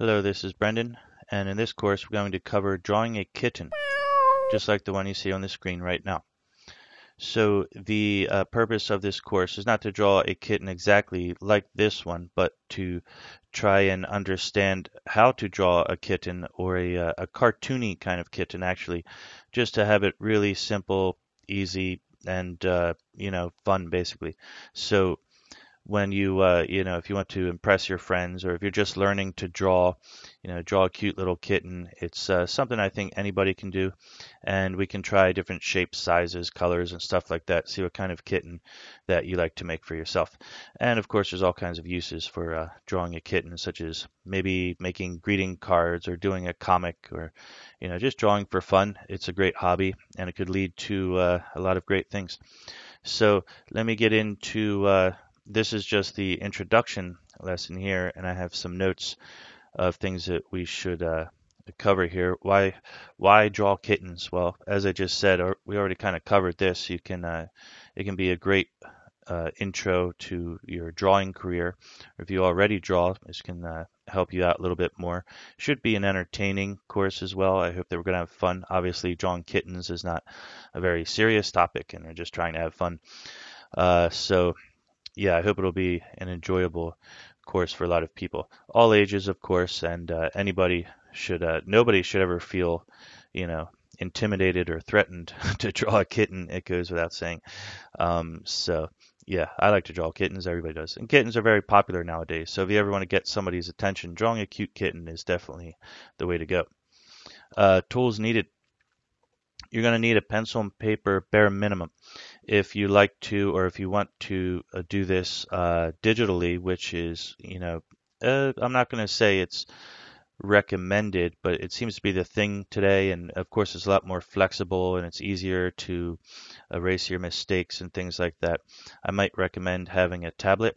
Hello, this is Brendan, and in this course we're going to cover drawing a kitten, just like the one you see on the screen right now. So the purpose of this course is not to draw a kitten exactly like this one, but to try and understand how to draw a kitten, or a cartoony kind of kitten actually, just to have it really simple, easy, and fun basically. So when if you want to impress your friends, or if you're just learning to draw, draw a cute little kitten, it's something I think anybody can do. And we can try different shapes, sizes, colors, and stuff like that. See what kind of kitten that you like to make for yourself. And of course, there's all kinds of uses for drawing a kitten, such as maybe making greeting cards or doing a comic, or just drawing for fun. It's a great hobby, and it could lead to a lot of great things. So let me get into this is just the introduction lesson here, and I have some notes of things that we should cover here. Why draw kittens? Well, as I just said, we already kind of covered this. It can be a great intro to your drawing career. If you already draw, this can help you out a little bit more. Should be an entertaining course as well. I hope that we're going to have fun. Obviously, drawing kittens is not a very serious topic, and we're just trying to have fun. So yeah, I hope it'll be an enjoyable course for a lot of people, all ages, of course, and nobody should ever feel, intimidated or threatened to draw a kitten. It goes without saying. So yeah, I like to draw kittens. Everybody does, and kittens are very popular nowadays. So if you ever want to get somebody's attention, drawing a cute kitten is definitely the way to go. Tools needed. You're going to need a pencil and paper bare minimum. If you like to, or if you want to do this digitally, which is, I'm not going to say it's recommended, but it seems to be the thing today. And of course, it's a lot more flexible, and it's easier to erase your mistakes and things like that. I might recommend having a tablet.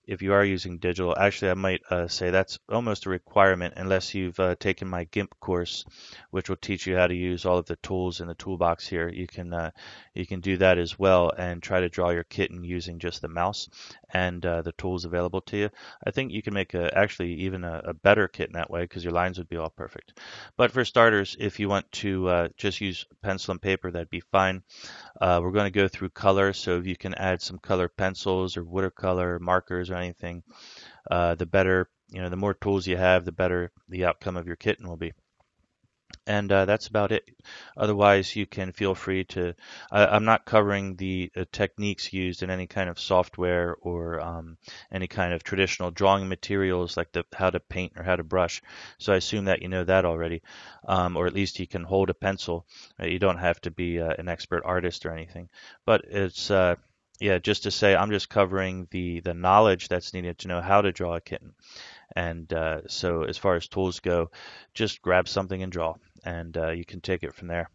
If you are using digital, actually, I might say that's almost a requirement unless you've taken my GIMP course, which will teach you how to use all of the tools in the toolbox here. You can do that as well and try to draw your kitten using just the mouse and the tools available to you. I think you can make actually even a better kitten that way, because your lines would be all perfect. But for starters, if you want to just use pencil and paper, that'd be fine. We're going to go through color, so if you can add some color pencils or watercolor markers or anything, the better. The more tools you have, the better the outcome of your kitten will be. And that's about it. Otherwise, you can feel free to. I'm not covering the techniques used in any kind of software, or any kind of traditional drawing materials, like how to paint or how to brush. So I assume that you know that already, or at least you can hold a pencil. You don't have to be an expert artist or anything. But it's yeah, just to say, I'm just covering the knowledge that's needed to know how to draw a kitten. And so as far as tools go, just grab something and draw, and you can take it from there.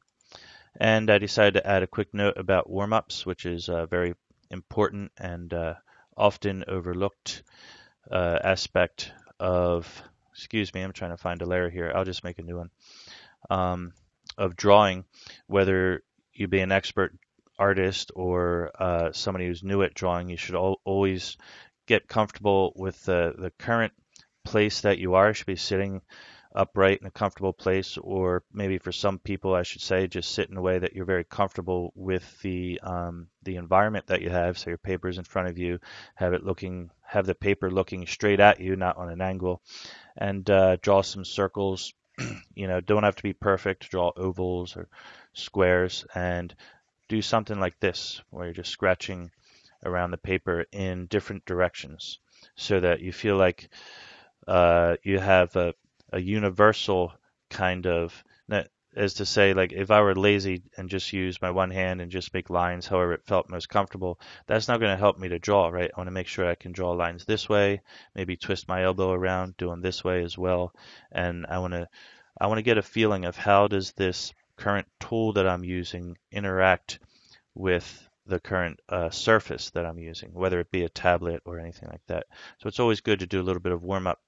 And I decided to add a quick note about warm-ups, which is a very important and often overlooked aspect of, excuse me, I'm trying to find a layer here. I'll just make a new one, of drawing, whether you be an expert artist or somebody who's new at drawing. You should always get comfortable with the current place that you are. You should be sitting upright in a comfortable place, or maybe for some people, I should say, just sit in a way that you're very comfortable with the environment that you have. So your paper's in front of you, have the paper looking straight at you, not on an angle, and draw some circles. Don't have to be perfect. Draw ovals or squares, and do something like this, where you're just scratching around the paper in different directions, so that you feel like you have a universal kind of, as to say, like if I were lazy and just use my one hand and just make lines however it felt most comfortable, that's not going to help me to draw, right? I want to make sure I can draw lines this way, maybe twist my elbow around, doing this way as well. And I want to get a feeling of how does this current tool that I'm using interact with the current surface that I'm using, whether it be a tablet or anything like that. So it's always good to do a little bit of warm up.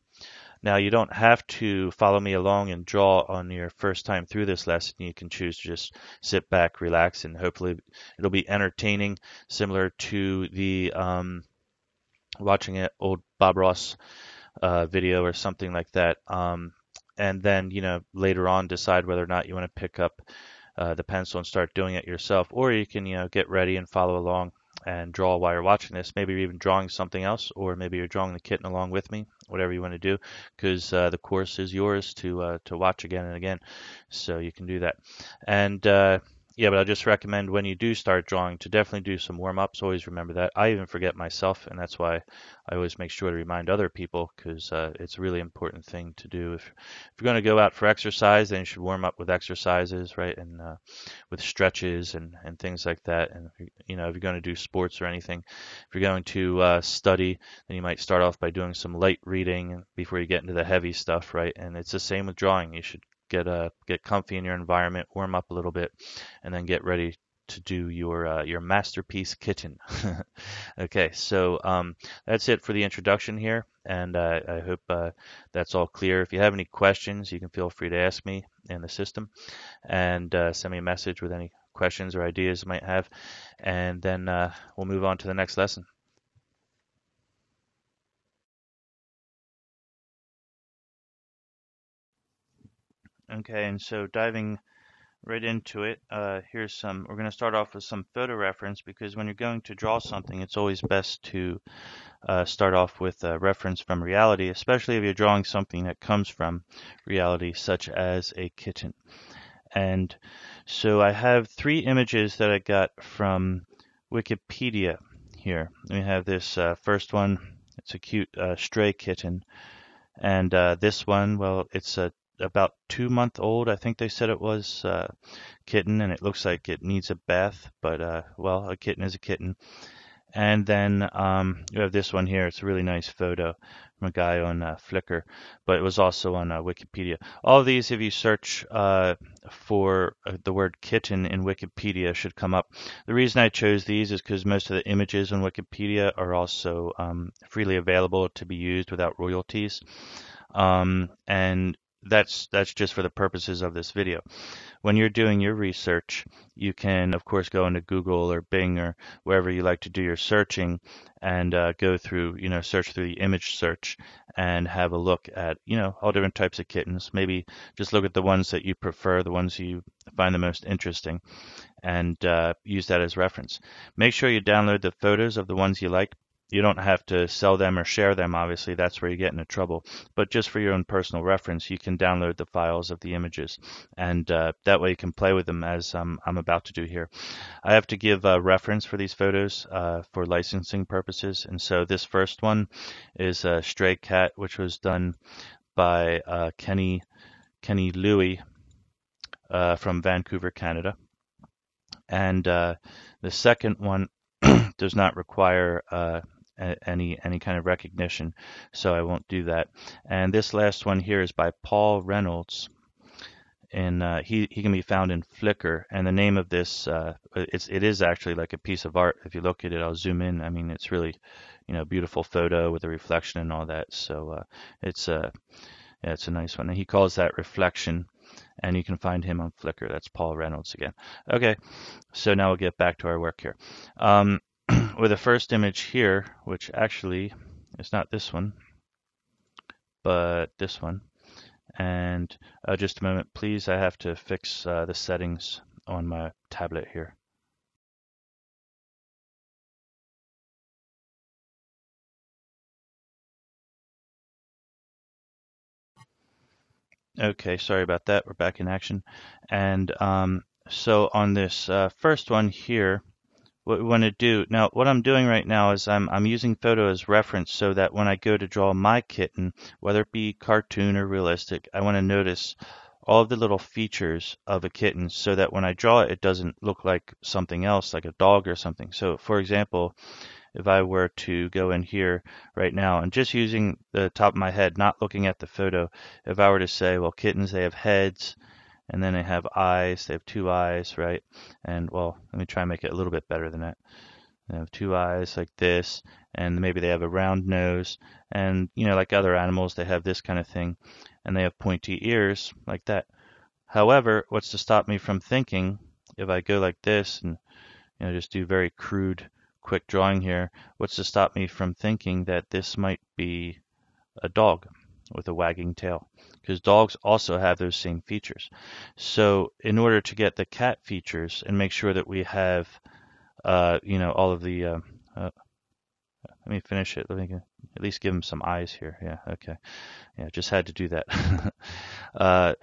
Now, you don't have to follow me along and draw on your first time through this lesson. You can choose to just sit back, relax, and hopefully it'll be entertaining, similar to the watching it old Bob Ross video or something like that. And then, later on decide whether or not you want to pick up the pencil and start doing it yourself. Or you can, get ready and follow along and draw while you're watching this. Maybe you're even drawing something else, or maybe you're drawing the kitten along with me, whatever you want to do, because the course is yours to watch again and again. So you can do that. And yeah, but I just recommend when you do start drawing to definitely do some warm-ups. Always remember that. I even forget myself, and that's why I always make sure to remind other people, because it's a really important thing to do. If you're going to go out for exercise, then you should warm up with exercises, right? And with stretches and things like that. And if you're going to do sports or anything, if you're going to study, then you might start off by doing some light reading before you get into the heavy stuff, right? And it's the same with drawing. You should get comfy in your environment, warm up a little bit, and then get ready to do your masterpiece kitten. Okay, so that's it for the introduction here, and I hope that's all clear. If you have any questions, you can feel free to ask me in the system, and send me a message with any questions or ideas you might have, and then we'll move on to the next lesson. Okay, and so diving right into it, we're going to start off with some photo reference, because when you're going to draw something, it's always best to start off with a reference from reality, especially if you're drawing something that comes from reality, such as a kitten. And so I have 3 images that I got from Wikipedia here. We have this first one. It's a cute stray kitten. And this one, well, it's about 2-month-old. I think they said it was kitten, and it looks like it needs a bath, but well, a kitten is a kitten. And then you have this one here. It's a really nice photo from a guy on Flickr, but it was also on Wikipedia. All of these, if you search for the word kitten in Wikipedia, should come up. The reason I chose these is because most of the images on Wikipedia are also freely available to be used without royalties. And that's just for the purposes of this video. When you're doing your research, you can, of course, go into Google or Bing or wherever you like to do your searching, and go through, search through the image search and have a look at, all different types of kittens. Maybe just look at the ones that you prefer, the ones you find the most interesting, and use that as reference. Make sure you download the photos of the ones you like. You don't have to sell them or share them, obviously. That's where you get into trouble. But just for your own personal reference, you can download the files of the images. And that way you can play with them, as I'm about to do here. I have to give a reference for these photos for licensing purposes. And so this first one is a stray cat, which was done by Kenny Louie from Vancouver, Canada. And the second one does not require any kind of recognition, so I won't do that. And this last one here is by Paul Reynolds, and he can be found in Flickr. And the name of this, it is actually like a piece of art. If you look at it, I'll zoom in. I mean, it's really, beautiful photo with a reflection and all that. So it's a nice one. And he calls that reflection, and you can find him on Flickr. That's Paul Reynolds again. Okay, so now we'll get back to our work here. With the first image here, which actually is not this one, but this one. And just a moment, please. I have to fix the settings on my tablet here. Okay, sorry about that. We're back in action. And so on this first one here, what we want to do now, what I'm doing right now is I'm using photo as reference, so that when I go to draw my kitten, whether it be cartoon or realistic, I want to notice all of the little features of a kitten, so that when I draw it, it doesn't look like something else, like a dog or something. So for example, if I were to go in here right now and just using the top of my head, not looking at the photo, if I were to say, well, kittens, they have heads, and then they have eyes. They have 2 eyes, right? And, well, let me try and make it a little bit better than that. They have 2 eyes like this, and maybe they have a round nose. And, like other animals, they have this kind of thing. And they have pointy ears like that. However, what's to stop me from thinking, if I go like this and, just do very crude, quick drawing here, what's to stop me from thinking that this might be a dog with a wagging tail, because dogs also have those same features. So in order to get the cat features and make sure that we have, all of the, let me finish it. Let me at least give him some eyes here. Yeah, okay. Yeah, just had to do that.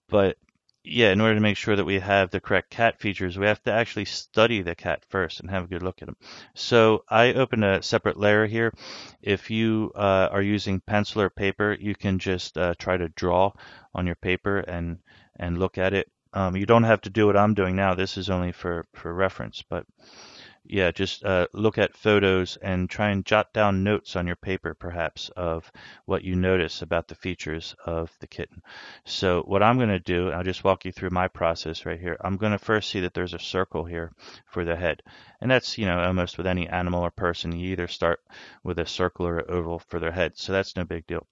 But yeah, in order to make sure that we have the correct cat features, we have to actually study the cat first and have a good look at him. So I opened a separate layer here. If you are using pencil or paper, you can just try to draw on your paper and look at it. You don't have to do what I'm doing now. This is only for reference, but yeah, just look at photos and try and jot down notes on your paper, perhaps, of what you notice about the features of the kitten. So what I'm going to do, I'll just walk you through my process right here. I'm going to first see that there's a circle here for the head. And that's, almost with any animal or person, you either start with a circle or an oval for their head. So that's no big deal.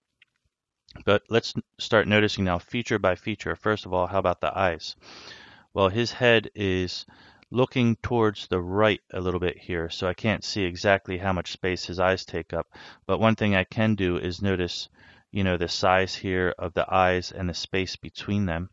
But let's start noticing now feature by feature. First of all, how about the eyes? Well, his head is looking towards the right a little bit here, so I can't see exactly how much space his eyes take up. But one thing I can do is notice, the size here of the eyes and the space between them.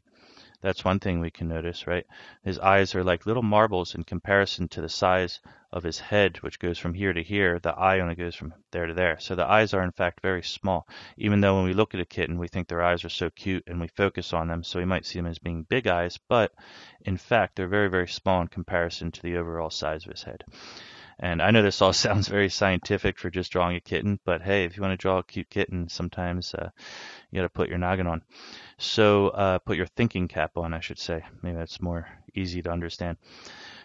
That's one thing we can notice, right? His eyes are like little marbles in comparison to the size of his head, which goes from here to here. The eye only goes from there to there. So the eyes are, in fact, very small, even though when we look at a kitten, we think their eyes are so cute and we focus on them, so we might see them as being big eyes, but in fact, they're very, very small in comparison to the overall size of his head. And I know this all sounds very scientific for just drawing a kitten, but hey, if you want to draw a cute kitten, sometimes you got to put your noggin on. So put your thinking cap on, I should say. Maybe that's more easy to understand.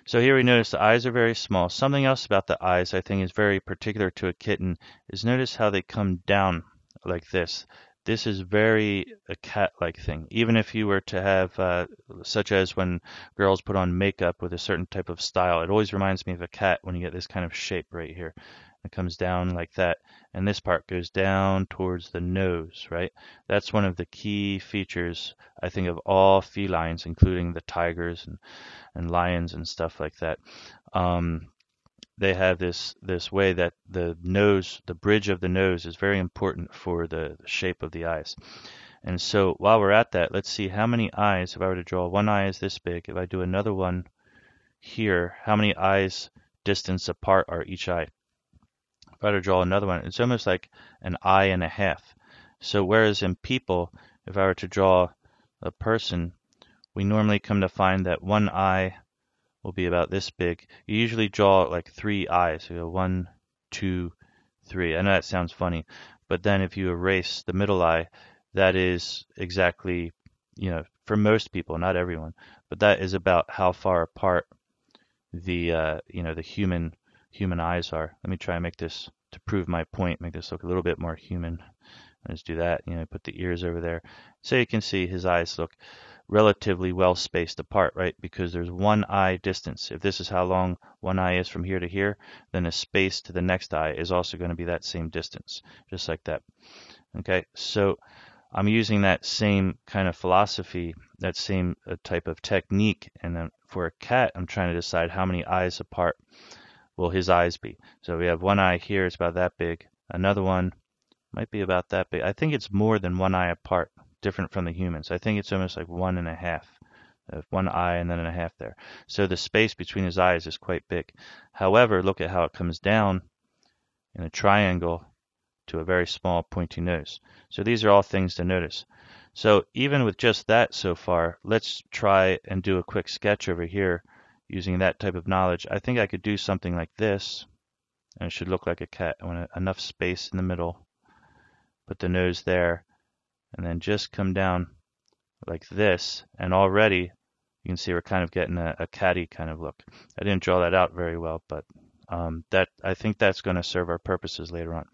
So here we notice the eyes are very small. Something else about the eyes I think is very particular to a kitten is notice how they come down like this. This is very a cat-like thing. Even if you were to have, such as when girls put on makeup with a certain type of style, it always reminds me of a cat when you get this kind of shape right here. It comes down like that, and this part goes down towards the nose, right? That's one of the key features, I think, of all felines, including the tigers and lions and stuff like that. They have this way that the nose, the bridge of the nose, is very important for the shape of the eyes. And so while we're at that, let's see how many eyes, if I were to draw one eye is this big, if I do another one here, how many eyes distance apart are each eye? If I were to draw another one, it's almost like an eye and a half. So whereas in people, if I were to draw a person, we normally come to find that one eye will be about this big. You usually draw like 3 eyes. You go 1, 2, 3. I know that sounds funny, but then if you erase the middle eye, that is exactly, for most people, not everyone, but that is about how far apart the the human eyes are. Let me try and make this, to prove my point, make this look a little bit more human. Let's do that. Put the ears over there. So you can see his eyes look relatively well spaced apart, right? Because there's one eye distance. If this is how long one eye is from here to here, then the space to the next eye is also going to be that same distance, just like that. Okay, so I'm using that same kind of philosophy, that same type of technique, and then for a cat, I'm trying to decide how many eyes apart will his eyes be. So we have one eye here, it's about that big. Another one might be about that big. I think it's more than one eye apart, different from the humans. I think it's almost like 1.5. One eye and then a half there. So the space between his eyes is quite big. However, look at how it comes down in a triangle to a very small pointy nose. So these are all things to notice. So even with just that so far, let's try and do a quick sketch over here using that type of knowledge. I think I could do something like this, and it should look like a cat. I want enough space in the middle, put the nose there, and then just come down like this, and already you can see we're kind of getting a catty kind of look. I didn't draw that out very well, but I think that's going to serve our purposes later on.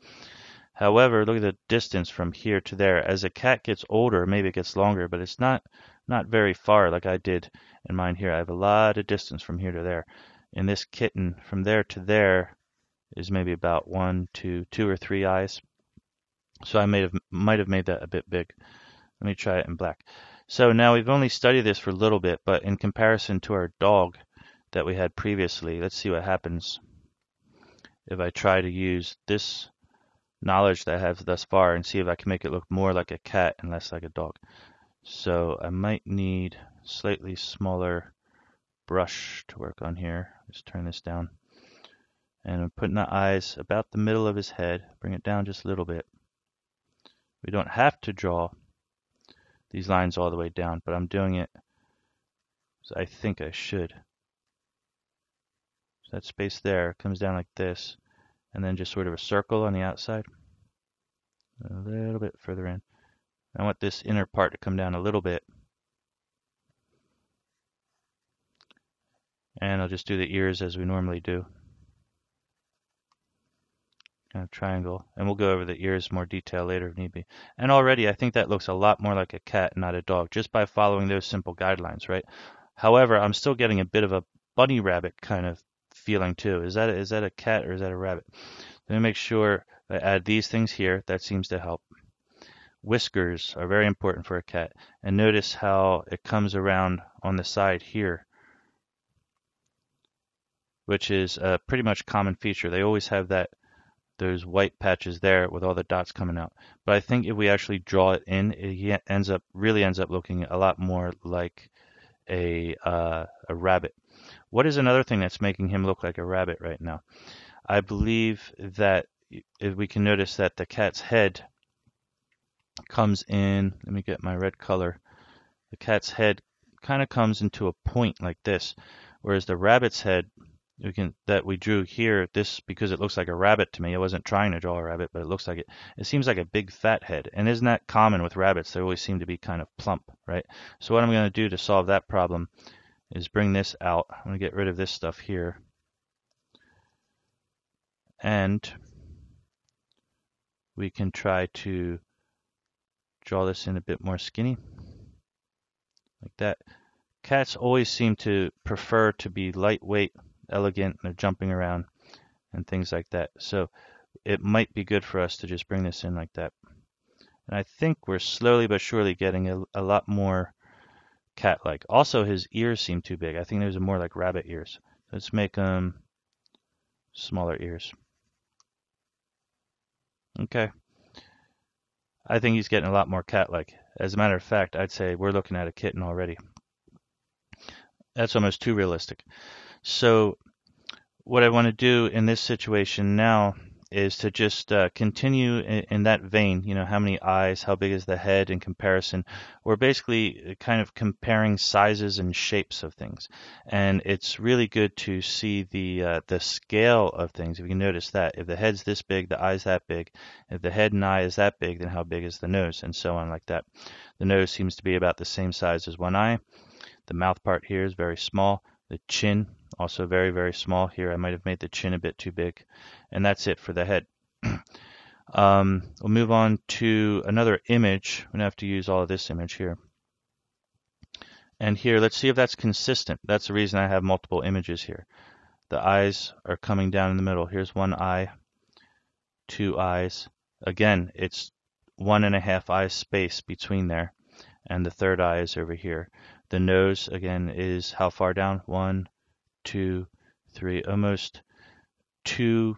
However, look at the distance from here to there. As a cat gets older, maybe it gets longer, but it's not very far like I did in mine here. I have a lot of distance from here to there. In this kitten, from there to there is maybe about 1, 2 or 3 eyes. So I might have made that a bit big. Let me try it in black. So now we've only studied this for a little bit, but in comparison to our dog that we had previously, let's see what happens if I try to use this knowledge that I have thus far and see if I can make it look more like a cat and less like a dog. So I might need slightly smaller brush to work on here. Just turn this down. And I'm putting the eyes about the middle of his head. Bring it down just a little bit. We don't have to draw these lines all the way down, but I'm doing it so I think I should. So that space there comes down like this, and then just sort of a circle on the outside. A little bit further in. I want this inner part to come down a little bit. And I'll just do the ears as we normally do. Kind of triangle. And we'll go over the ears more detail later if need be. And already I think that looks a lot more like a cat, not a dog, just by following those simple guidelines, right? However, I'm still getting a bit of a bunny rabbit kind of feeling too. Is that a cat or is that a rabbit? Let me make sure I add these things here. That seems to help. Whiskers are very important for a cat. And notice how it comes around on the side here, which is a pretty much common feature. They always have those white patches there with all the dots coming out. But I think if we actually draw it in, it really ends up looking a lot more like a rabbit. What is another thing that's making him look like a rabbit right now? I believe that if we can notice that the cat's head comes in, let me get my red color, the cat's head kind of comes into a point like this, whereas the rabbit's head that we drew here, this, because it looks like a rabbit to me, I wasn't trying to draw a rabbit, but it looks like it. It seems like a big fat head, and isn't that common with rabbits? They always seem to be kind of plump, right? So what I'm going to do to solve that problem is bring this out. I'm going to get rid of this stuff here. And we can try to draw this in a bit more skinny, like that. Cats always seem to prefer to be lightweight, elegant, and they're jumping around and things like that. So it might be good for us to just bring this in like that. And I think we're slowly but surely getting a lot more cat-like. Also, his ears seem too big. I think those are more like rabbit ears. Let's make them smaller ears. Okay. I think he's getting a lot more cat-like. As a matter of fact, I'd say we're looking at a kitten already. That's almost too realistic. So what I want to do in this situation now is to just continue in that vein. You know, how many eyes, how big is the head in comparison. We're basically kind of comparing sizes and shapes of things. And it's really good to see the scale of things. If you can notice that, if the head's this big, the eye's that big. If the head and eye is that big, then how big is the nose, and so on like that. The nose seems to be about the same size as one eye. The mouth part here is very small. The chin, also very, very small. Here I might have made the chin a bit too big. And that's it for the head. We'll move on to another image. I'm going to have to use all of this image here. And here, let's see if that's consistent. That's the reason I have multiple images here. The eyes are coming down in the middle. Here's one eye, two eyes. Again, it's 1.5 eye space between there. And the third eye is over here. The nose, again, is how far down? 1, 2, 3, almost two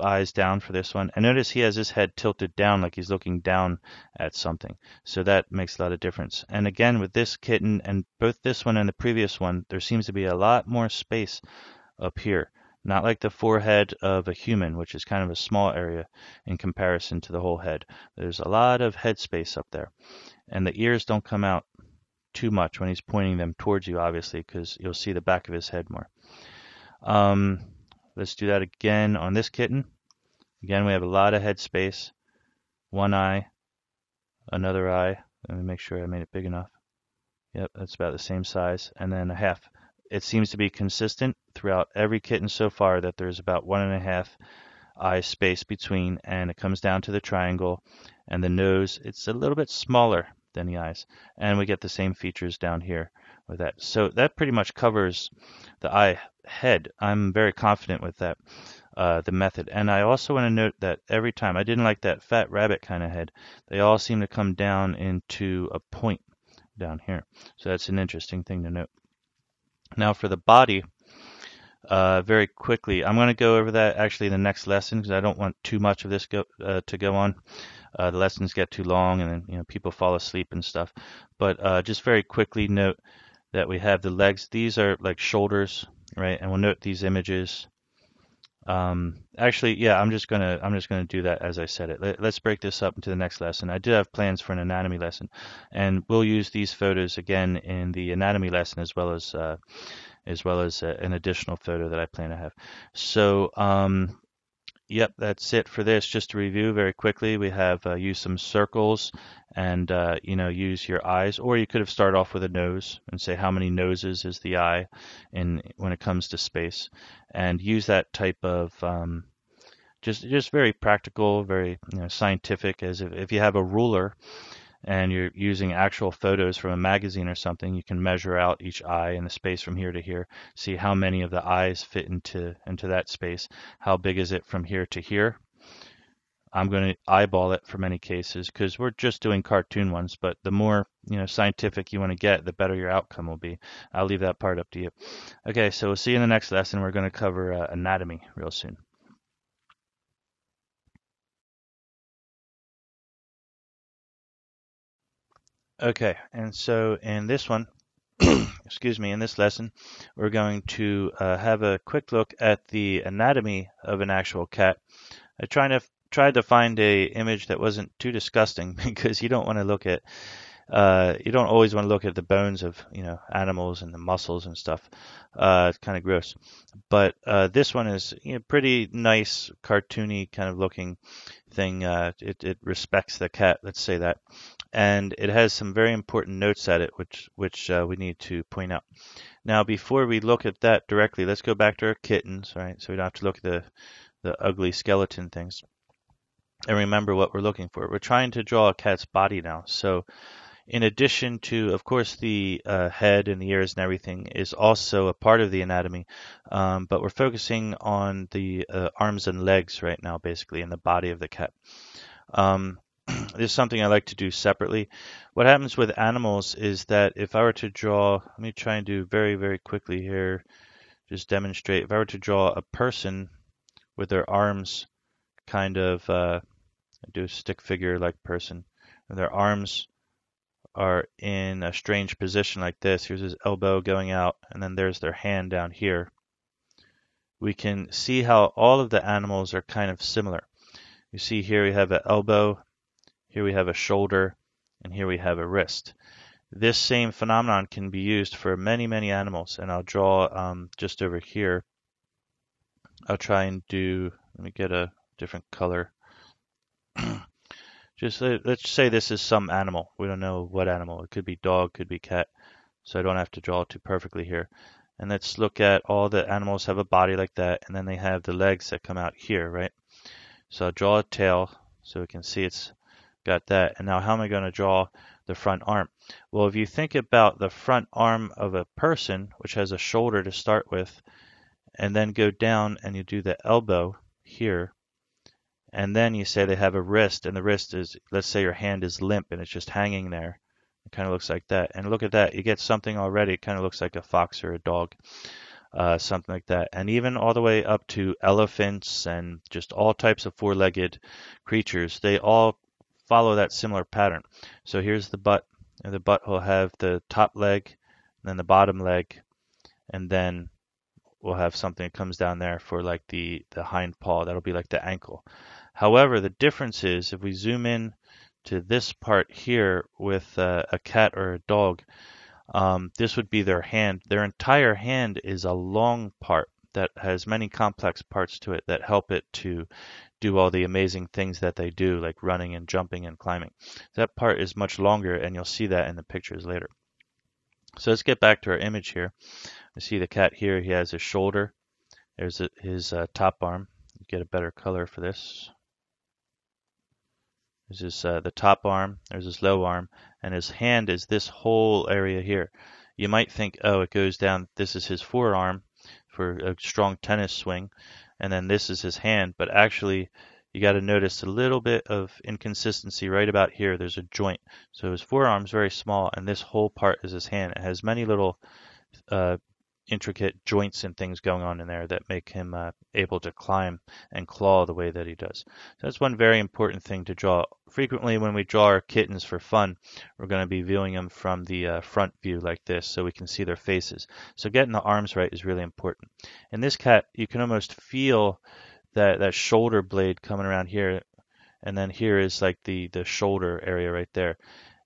eyes down for this one. And notice he has his head tilted down like he's looking down at something. So that makes a lot of difference. And again, with this kitten, and both this one and the previous one, there seems to be a lot more space up here. Not like the forehead of a human, which is kind of a small area in comparison to the whole head. There's a lot of head space up there. And the ears don't come out too much when he's pointing them towards you, obviously, because you'll see the back of his head more. Let's do that again on this kitten. Again, we have a lot of head space. One eye, another eye. Let me make sure I made it big enough. Yep, that's about the same size. And then a half. It seems to be consistent throughout every kitten so far that there's about 1.5 eye space between, and it comes down to the triangle. And the nose, it's a little bit smaller than the eyes. And we get the same features down here with that. So that pretty much covers the eye head. I'm very confident with that, the method. And I also want to note that every time, I didn't like that fat rabbit kind of head. They all seem to come down into a point down here. So that's an interesting thing to note. Now for the body, very quickly. I'm going to go over that actually in the next lesson because I don't want too much of this to go on. The lessons get too long and then people fall asleep and stuff. But just very quickly note that we have the legs. These are like shoulders, right? And we'll note these images. Actually, yeah, I'm just gonna do that as I said it. Let's break this up into the next lesson. I did have plans for an anatomy lesson, and we'll use these photos again in the anatomy lesson as well as an additional photo that I plan to have. So, yep, that's it for this. Just to review very quickly, we have used some circles and, use your eyes, or you could have started off with a nose and say how many noses is the eye when it comes to space, and use that type of just very practical, very scientific, as if you have a ruler and you're using actual photos from a magazine or something, you can measure out each eye and the space from here to here, see how many of the eyes fit into that space, how big is it from here to here. I'm going to eyeball it for many cases because we're just doing cartoon ones, but the more scientific you want to get, the better your outcome will be. I'll leave that part up to you. Okay, so we'll see you in the next lesson. We're going to cover anatomy real soon. Okay, and so in this one, excuse me, in this lesson, we're going to have a quick look at the anatomy of an actual cat. I tried to find a image that wasn't too disgusting because you don't want to look at you don't always want to look at the bones of animals and the muscles and stuff. It's kind of gross. But this one is pretty nice, cartoony kind of looking thing. It respects the cat, let's say that. And it has some very important notes at it, which we need to point out. Now, before we look at that directly, let's go back to our kittens, right? So we don't have to look at the ugly skeleton things. And remember what we're looking for. We're trying to draw a cat's body now. So in addition to, of course, the head and the ears and everything is also a part of the anatomy, but we're focusing on the arms and legs right now, basically, in the body of the cat. This is something I like to do separately. What happens with animals is that if I were to draw, let me try and do very, very quickly here, just demonstrate. If I were to draw a person with their arms kind of, do a stick figure like person, and their arms are in a strange position like this. Here's his elbow going out, and then there's their hand down here. We can see how all of the animals are kind of similar. You see here we have an elbow, here we have a shoulder, and here we have a wrist. This same phenomenon can be used for many, many animals, and I'll draw just over here. I'll try and do, let me get a different color. Just let's say this is some animal. We don't know what animal. It could be dog, could be cat, so I don't have to draw too perfectly here. And let's look at all the animals have a body like that, and then they have the legs that come out here, right? So I'll draw a tail so we can see it's got that. And now how am I going to draw the front arm? Well, if you think about the front arm of a person, which has a shoulder to start with, and then go down and you do the elbow here, and then you say they have a wrist, and the wrist is, let's say your hand is limp and it's just hanging there. It kind of looks like that. And look at that. You get something already. It kind of looks like a fox or a dog, something like that. And even all the way up to elephants and just all types of four-legged creatures, they all follow that similar pattern. So here's the butt, and the butt will have the top leg, and then the bottom leg, and then we'll have something that comes down there for like the hind paw. That'll be like the ankle. However, the difference is if we zoom in to this part here with a cat or a dog, this would be their hand. Their entire hand is a long part that has many complex parts to it that help it to do all the amazing things that they do, like running and jumping and climbing. That part is much longer, and you'll see that in the pictures later. So let's get back to our image here. I see the cat here. He has his shoulder. There's his top arm. Get a better color for this. There's his, the top arm. There's his low arm. And his hand is this whole area here. You might think, oh, it goes down. This is his forearm for a strong tennis swing. And then this is his hand. But actually, you got to notice a little bit of inconsistency right about here. There's a joint. So his forearm's very small, and this whole part is his hand. It has many little intricate joints and things going on in there that make him able to climb and claw the way that he does. So that's one very important thing to draw. Frequently when we draw our kittens for fun, we're going to be viewing them from the front view like this so we can see their faces. So getting the arms right is really important. In this cat, you can almost feel that shoulder blade coming around here, and then here is like the shoulder area right there.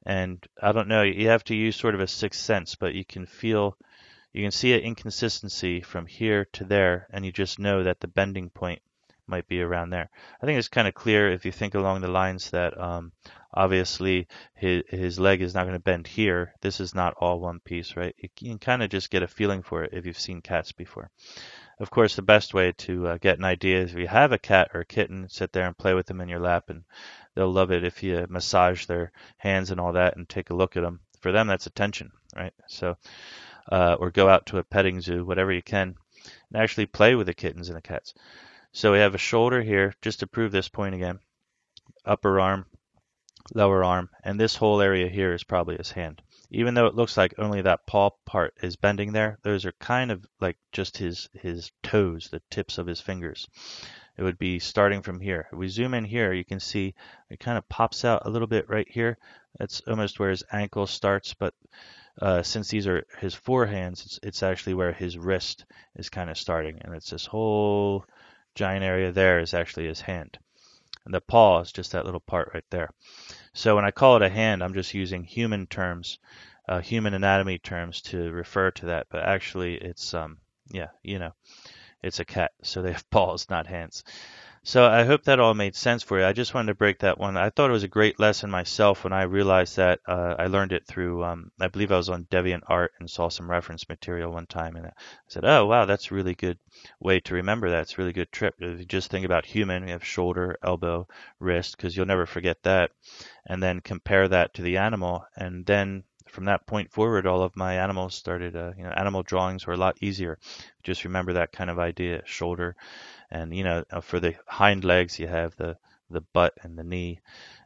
And I don't know, you have to use sort of a sixth sense, but you can see an inconsistency from here to there, and you just know that the bending point might be around there. I think it's kind of clear if you think along the lines that obviously his leg is not going to bend here. This is not all one piece, right? You can kind of just get a feeling for it if you've seen cats before. Of course, the best way to get an idea is if you have a cat or a kitten, sit there and play with them in your lap, and they'll love it if you massage their hands and all that and take a look at them. For them, that's attention, right? So, or go out to a petting zoo, whatever you can, and actually play with the kittens and the cats. So we have a shoulder here, just to prove this point again, upper arm, lower arm, and this whole area here is probably his hand. Even though it looks like only that paw part is bending there, those are kind of like just his toes, the tips of his fingers. It would be starting from here. If we zoom in here, you can see it kind of pops out a little bit right here. That's almost where his ankle starts, but since these are his forehands, it's actually where his wrist is kind of starting, and it's this whole giant area there is actually his hand. And the paw is just that little part right there. So when I call it a hand, I'm just using human terms, human anatomy terms to refer to that. But actually, it's it's a cat, so they have paws, not hands. So I hope that all made sense for you. I just wanted to break that one. I thought it was a great lesson myself when I realized that. I learned it through, I believe I was on DeviantArt and saw some reference material one time, and I said, oh, wow, that's a really good way to remember that. It's a really good trick. If you just think about human, we have shoulder, elbow, wrist, because you'll never forget that, and then compare that to the animal, and then from that point forward, all of my animals started, animal drawings were a lot easier. Just remember that kind of idea, shoulder. And for the hind legs, you have the butt and the knee,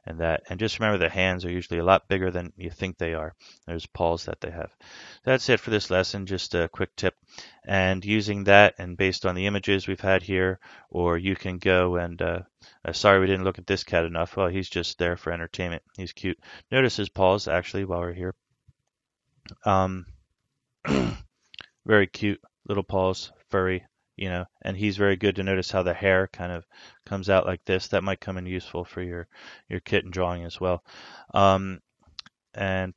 and that. And just remember, the hands are usually a lot bigger than you think they are. There's paws that they have. That's it for this lesson. Just a quick tip. And using that, and based on the images we've had here, or you can go and sorry we didn't look at this cat enough. Well, he's just there for entertainment. He's cute. Notice his paws actually while we're here. Very cute little paws, furry. And he's very good to notice how the hair kind of comes out like this. That might come in useful for your kitten drawing as well. And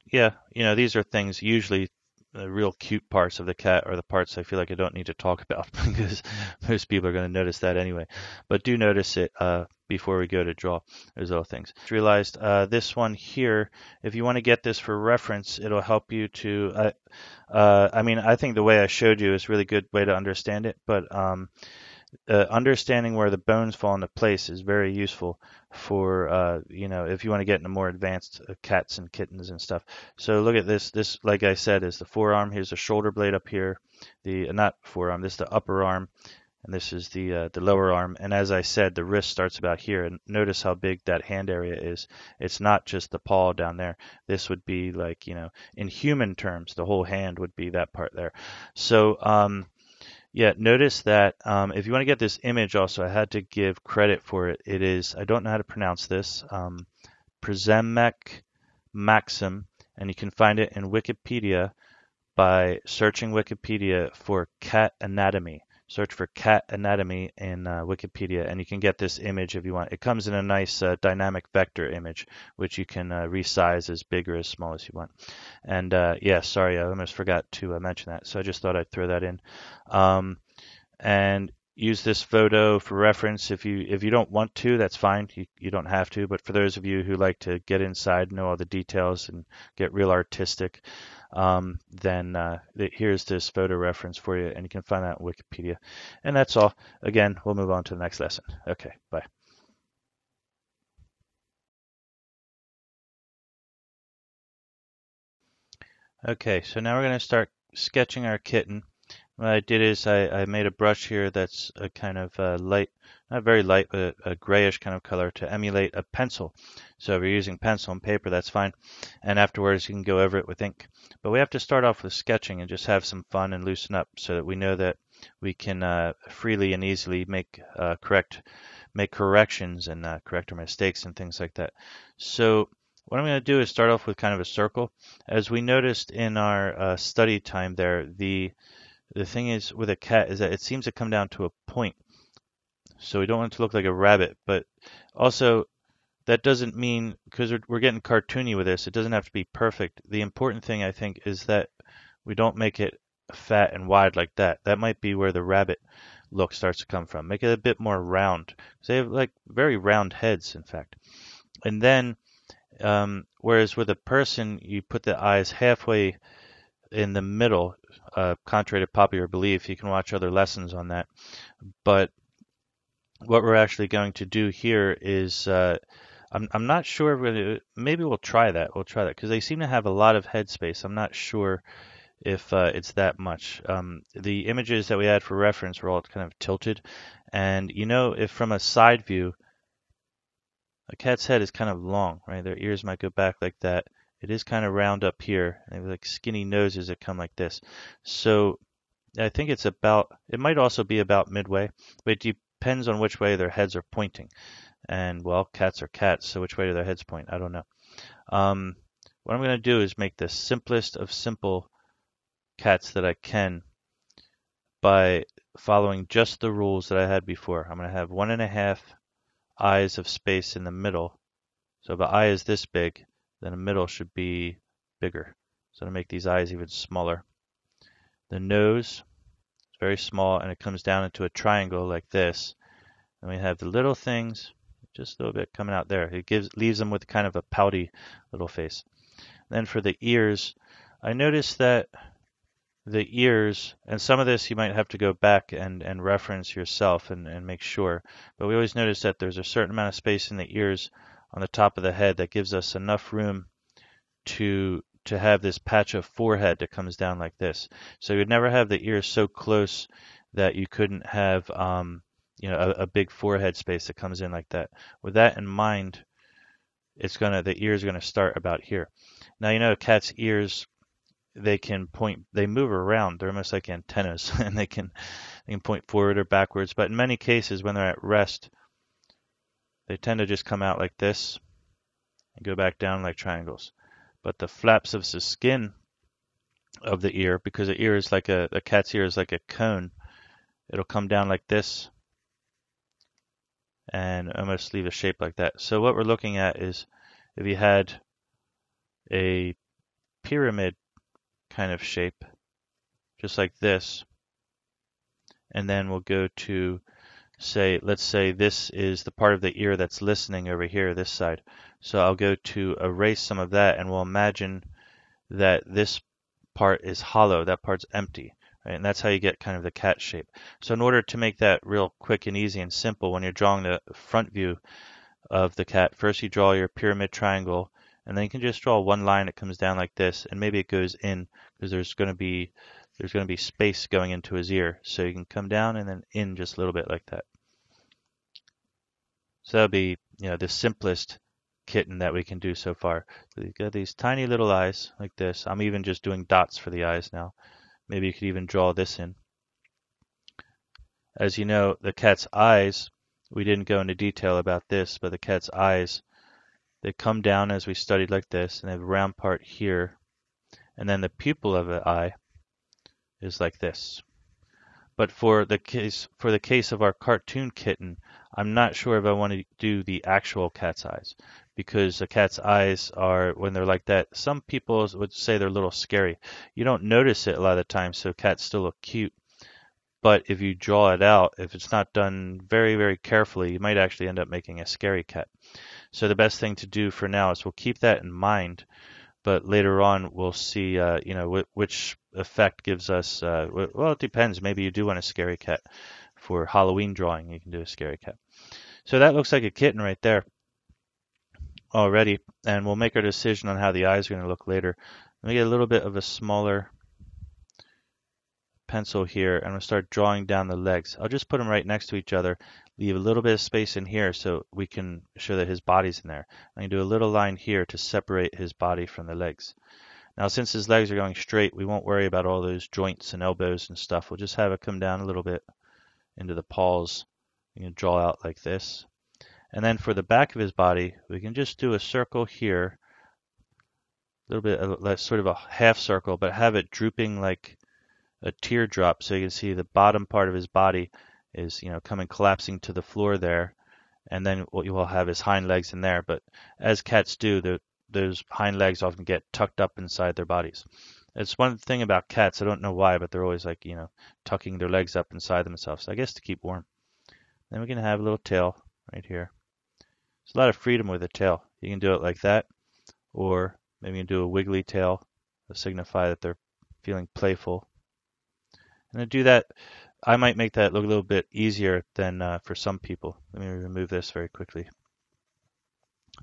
yeah, these are things usually the real cute parts of the cat are the parts I feel like I don't need to talk about because most people are going to notice that anyway. But do notice it before we go to draw those little things. I realized this one here, if you want to get this for reference, it'll help you to, I think the way I showed you is a really good way to understand it, but understanding where the bones fall into place is very useful for if you want to get into more advanced cats and kittens and stuff. So look at this. This, like I said, is the forearm. Here's the shoulder blade up here. The not forearm. This is the upper arm, and this is the lower arm. And as I said, the wrist starts about here. And notice how big that hand area is. It's not just the paw down there. This would be like in human terms, the whole hand would be that part there. So yeah, notice that if you want to get this image also, I had to give credit for it. It is, I don't know how to pronounce this, Przemek Maxim, and you can find it in Wikipedia by searching Wikipedia for cat anatomy. Search for cat anatomy in Wikipedia, and you can get this image if you want. It comes in a nice dynamic vector image, which you can resize as big or as small as you want. And yeah, sorry, I almost forgot to mention that, so I just thought I'd throw that in. And use this photo for reference. If you don't want to, that's fine. You don't have to. But for those of you who like to get inside, know all the details, and get real artistic, then here's this photo reference for you, and you can find that on Wikipedia. And that's all. Again, we'll move on to the next lesson. Okay, bye. Okay, so now we're going to start sketching our kitten. What I did is I made a brush here that's a kind of light, not very light, but a grayish kind of color to emulate a pencil. So if you're using pencil and paper, that's fine. And afterwards, you can go over it with ink. But we have to start off with sketching and just have some fun and loosen up so that we know that we can freely and easily make corrections and correct our mistakes and things like that. So what I'm going to do is start off with kind of a circle. As we noticed in our study time there, the thing is with a cat is that it seems to come down to a point. So we don't want it to look like a rabbit, but also that doesn't mean, because we're getting cartoony with this, it doesn't have to be perfect. The important thing, I think, is that we don't make it fat and wide like that. That might be where the rabbit look starts to come from. Make it a bit more round. Because they have like very round heads, in fact. And then, whereas with a person, you put the eyes halfway in the middle, contrary to popular belief. You can watch other lessons on that. But what we're actually going to do here is, I'm not sure if maybe we'll try that. We'll try that because they seem to have a lot of head space. I'm not sure if it's that much. The images that we had for reference were all kind of tilted. And you know, if from a side view, a cat's head is kind of long, right? Their ears might go back like that. It is kind of round up here. They have like skinny noses that come like this. So I think it's about, it might also be about midway, but it depends on which way their heads are pointing. And well, cats are cats, so which way do their heads point? I don't know. What I'm going to do is make the simplest of simple cats that I can by following just the rules that I had before. I'm going to have 1.5 eyes of space in the middle. So if the eye is this big, then the middle should be bigger. So to make these eyes even smaller. The nose is very small and it comes down into a triangle like this. And we have the little things, just a little bit coming out there. It leaves them with kind of a pouty little face. Then for the ears, I noticed that the ears, and some of this you might have to go back and reference yourself and make sure, but we always notice that there's a certain amount of space in the ears on the top of the head that gives us enough room to have this patch of forehead that comes down like this. So you'd never have the ears so close that you couldn't have a big forehead space that comes in like that. With that in mind, the ears are gonna start about here. Now you know a cat's ears, they can point, they move around, they're almost like antennas, and they can point forward or backwards, but in many cases when they're at rest, they tend to just come out like this and go back down like triangles. But the flaps of the skin of the ear, because the ear is like a cat's ear is like a cone, it'll come down like this and almost leave a shape like that. So what we're looking at is if you had a pyramid kind of shape, just like this, and then we'll go to let's say this is the part of the ear that's listening over here, this side. So I'll go to erase some of that and we'll imagine that this part is hollow, that part's empty. Right? And that's how you get kind of the cat shape. So in order to make that real quick and easy and simple, when you're drawing the front view of the cat, first you draw your pyramid triangle, and then you can just draw one line that comes down like this, and maybe it goes in because there's going to be space going into his ear. So you can come down and then in just a little bit like that. So that'll be the simplest kitten that we can do so far. So you've got these tiny little eyes like this. I'm even just doing dots for the eyes now. Maybe you could even draw this in. As you know, the cat's eyes, we didn't go into detail about this, but the cat's eyes, they come down as we studied like this, and they have a round part here. And then the pupil of the eye is like this. But for the case of our cartoon kitten, I'm not sure if I want to do the actual cat's eyes, because the cat's eyes are, when they're like that, some people would say they're a little scary. You don't notice it a lot of the time, so cats still look cute. But if you draw it out, if it's not done very, very carefully, you might actually end up making a scary cat. So the best thing to do for now is we'll keep that in mind, but later on we'll see, which effect gives us, well, it depends. Maybe you do want a scary cat. For Halloween drawing, you can do a scary cat. So that looks like a kitten right there already, and we'll make our decision on how the eyes are going to look later. Let me get a little bit of a smaller pencil here, and I'm going to start drawing down the legs. I'll just put them right next to each other, leave a little bit of space in here so we can show that his body's in there. I'm going to do a little line here to separate his body from the legs. Now, since his legs are going straight, we won't worry about all those joints and elbows and stuff. We'll just have it come down a little bit into the paws. You can draw out like this. And then for the back of his body, we can just do a circle here, a little bit, sort of a half circle, but have it drooping like a teardrop, so you can see the bottom part of his body is, coming collapsing to the floor there, and then what you will have is hind legs in there. But as cats do, those hind legs often get tucked up inside their bodies. It's one thing about cats, I don't know why, but they're always like, tucking their legs up inside themselves, I guess to keep warm. Then we can have a little tail right here. There's a lot of freedom with a tail. You can do it like that, or maybe you can do a wiggly tail to signify that they're feeling playful. And to do that, I might make that look a little bit easier than for some people. Let me remove this very quickly.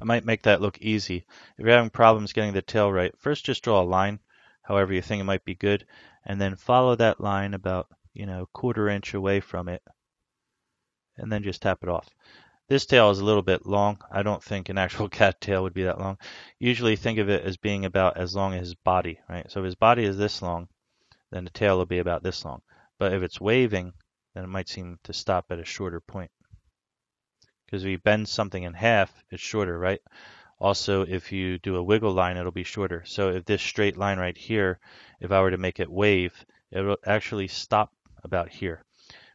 I might make that look easy. If you're having problems getting the tail right, first just draw a line, however you think it might be good, and then follow that line about, a quarter inch away from it, and then just tap it off. This tail is a little bit long. I don't think an actual cat tail would be that long. Usually think of it as being about as long as his body, right? So if his body is this long, then the tail will be about this long. But if it's waving, then it might seem to stop at a shorter point. Because if you bend something in half, it's shorter, right? Also, if you do a wiggle line, it'll be shorter. So if this straight line right here, if I were to make it wave, it will actually stop about here,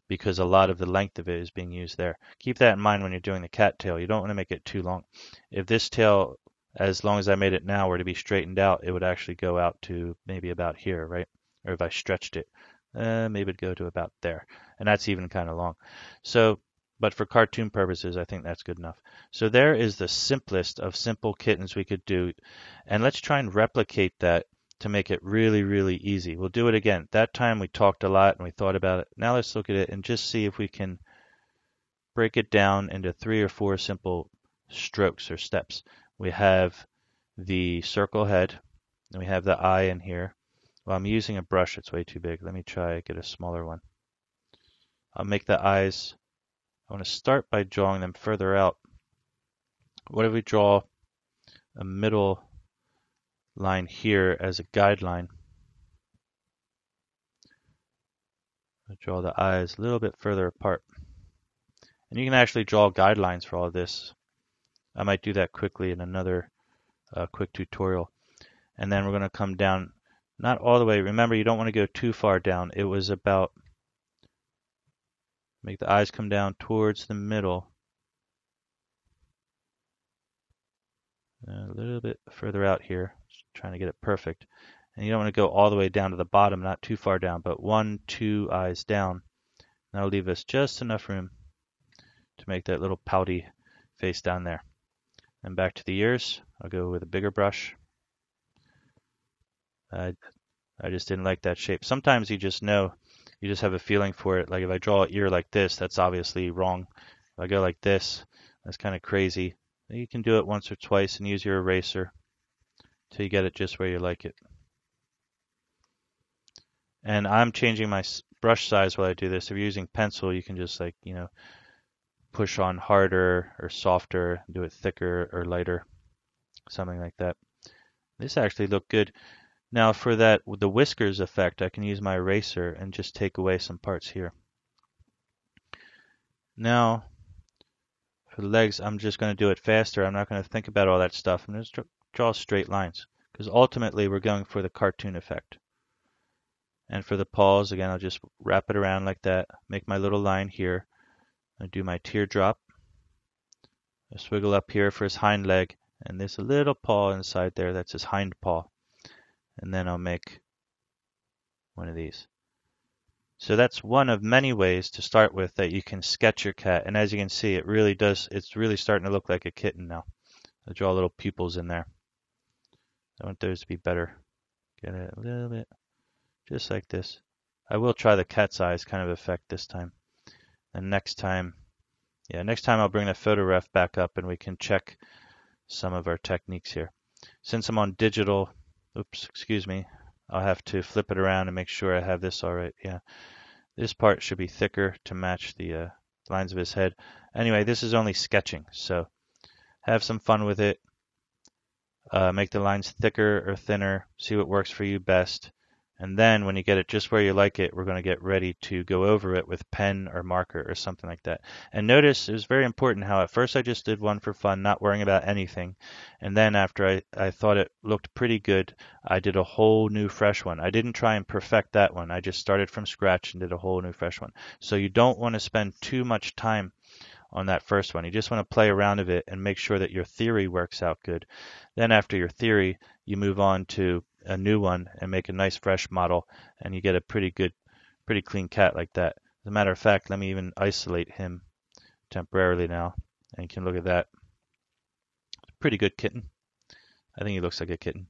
because a lot of the length of it is being used there. Keep that in mind when you're doing the cat tail. You don't want to make it too long. If this tail, as long as I made it now, were to be straightened out, it would actually go out to maybe about here, right? Or if I stretched it, maybe it'd go to about there. And that's even kind of long. So, but for cartoon purposes, I think that's good enough. So there is the simplest of simple kittens we could do. And let's try and replicate that to make it really, really easy. We'll do it again. That time we talked a lot and we thought about it. Now let's look at it and just see if we can break it down into 3 or 4 simple strokes or steps. We have the circle head, and we have the eye in here. Well, I'm using a brush. It's way too big. Let me try get a smaller one. I'll make the eyes. I want to start by drawing them further out. What if we draw a middle line here as a guideline? I'll draw the eyes a little bit further apart. And you can actually draw guidelines for all of this. I might do that quickly in another quick tutorial. And then we're going to come down, not all the way. Remember, you don't want to go too far down. It was about, make the eyes come down towards the middle. A little bit further out here, just trying to get it perfect. And you don't want to go all the way down to the bottom, not too far down, but 1, 2 eyes down. That'll leave us just enough room to make that little pouty face down there. And back to the ears, I'll go with a bigger brush. I just didn't like that shape. Sometimes you just know, you just have a feeling for it. Like if I draw an ear like this, that's obviously wrong. If I go like this, that's kind of crazy. You can do it once or twice and use your eraser till you get it just where you like it. And I'm changing my brush size while I do this. If you're using pencil, you can just push on harder or softer, do it thicker or lighter, something like that. This actually looked good. Now for that, with the whiskers effect, I can use my eraser and just take away some parts here. Now, for the legs, I'm just going to do it faster. I'm not going to think about all that stuff. I'm just draw straight lines, because ultimately we're going for the cartoon effect. And for the paws, again, I'll just wrap it around like that, make my little line here. I do my teardrop. I swiggle up here for his hind leg, and there's a little paw inside there, that's his hind paw. And then I'll make one of these. So that's one of many ways to start with that you can sketch your cat. And as you can see, it really does, it's really starting to look like a kitten now. I'll draw little pupils in there. I want those to be better. Get it a little bit, just like this. I will try the cat's eyes kind of effect this time. And next time I'll bring the photo ref back up and we can check some of our techniques here. Since I'm on digital, oops, excuse me, I'll have to flip it around and make sure I have this all right. Yeah, this part should be thicker to match the lines of his head. Anyway, this is only sketching, so have some fun with it. Make the lines thicker or thinner, see what works for you best. And then when you get it just where you like it, we're going to get ready to go over it with pen or marker or something like that. And notice it was very important how at first I just did one for fun, not worrying about anything. And then after I thought it looked pretty good, I did a whole new fresh one. I didn't try and perfect that one. I just started from scratch and did a whole new fresh one. So you don't want to spend too much time on that first one. You just want to play around with it and make sure that your theory works out good. Then after your theory, you move on to a new one and make a nice fresh model, and you get a pretty good, pretty clean cat like that. As a matter of fact, let me even isolate him temporarily now, and you can look at that. Pretty good kitten. I think he looks like a kitten.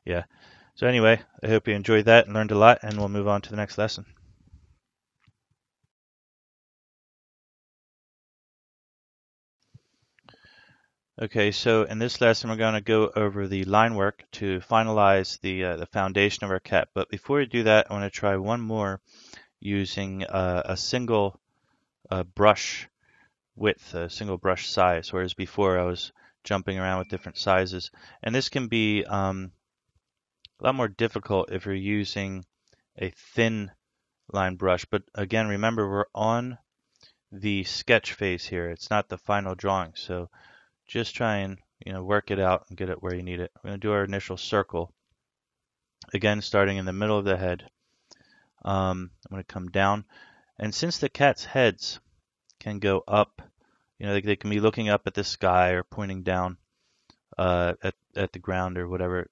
Yeah. So anyway, I hope you enjoyed that and learned a lot, and we'll move on to the next lesson. Okay, so in this lesson, we're going to go over the line work to finalize the foundation of our cat. But before we do that, I want to try one more using a single brush width, a single brush size, whereas before I was jumping around with different sizes. And this can be a lot more difficult if you're using a thin line brush. But again, remember, we're on the sketch phase here. It's not the final drawing. So just try and work it out and get it where you need it. We're going to do our initial circle. Again, starting in the middle of the head. I'm going to come down. And since the cat's heads can go up, they can be looking up at the sky or pointing down at the ground or whatever,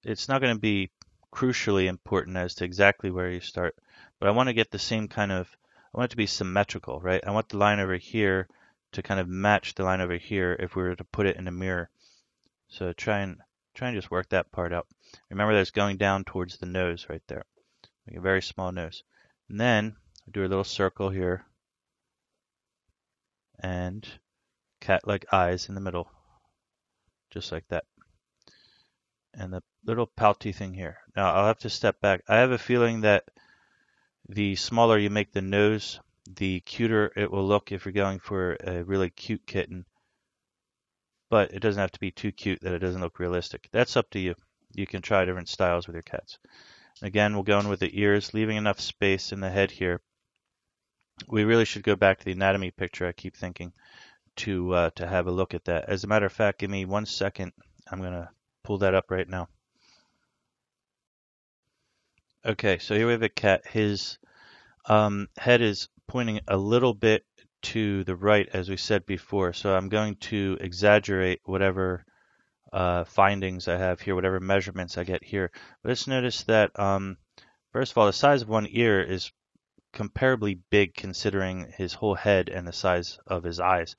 it's not going to be crucially important as to exactly where you start. But I want to get the same kind of, I want it to be symmetrical, right? I want the line over here to kind of match the line over here if we were to put it in a mirror. So try and just work that part out. Remember that it's going down towards the nose right there. Like a very small nose. And then do a little circle here and cat-like eyes in the middle, just like that. And the little pouty thing here. Now I'll have to step back. I have a feeling that the smaller you make the nose, the cuter it will look if you're going for a really cute kitten. But it doesn't have to be too cute that it doesn't look realistic. That's up to you. You can try different styles with your cats. Again, we'll go in with the ears, leaving enough space in the head here. We really should go back to the anatomy picture, I keep thinking, to have a look at that. As a matter of fact, give me 1 second. I'm going to pull that up right now. Okay, so here we have a cat. His head is pointing a little bit to the right, as we said before. So I'm going to exaggerate whatever findings I have here, whatever measurements I get here. But let's notice that, first of all, the size of one ear is comparably big considering his whole head and the size of his eyes.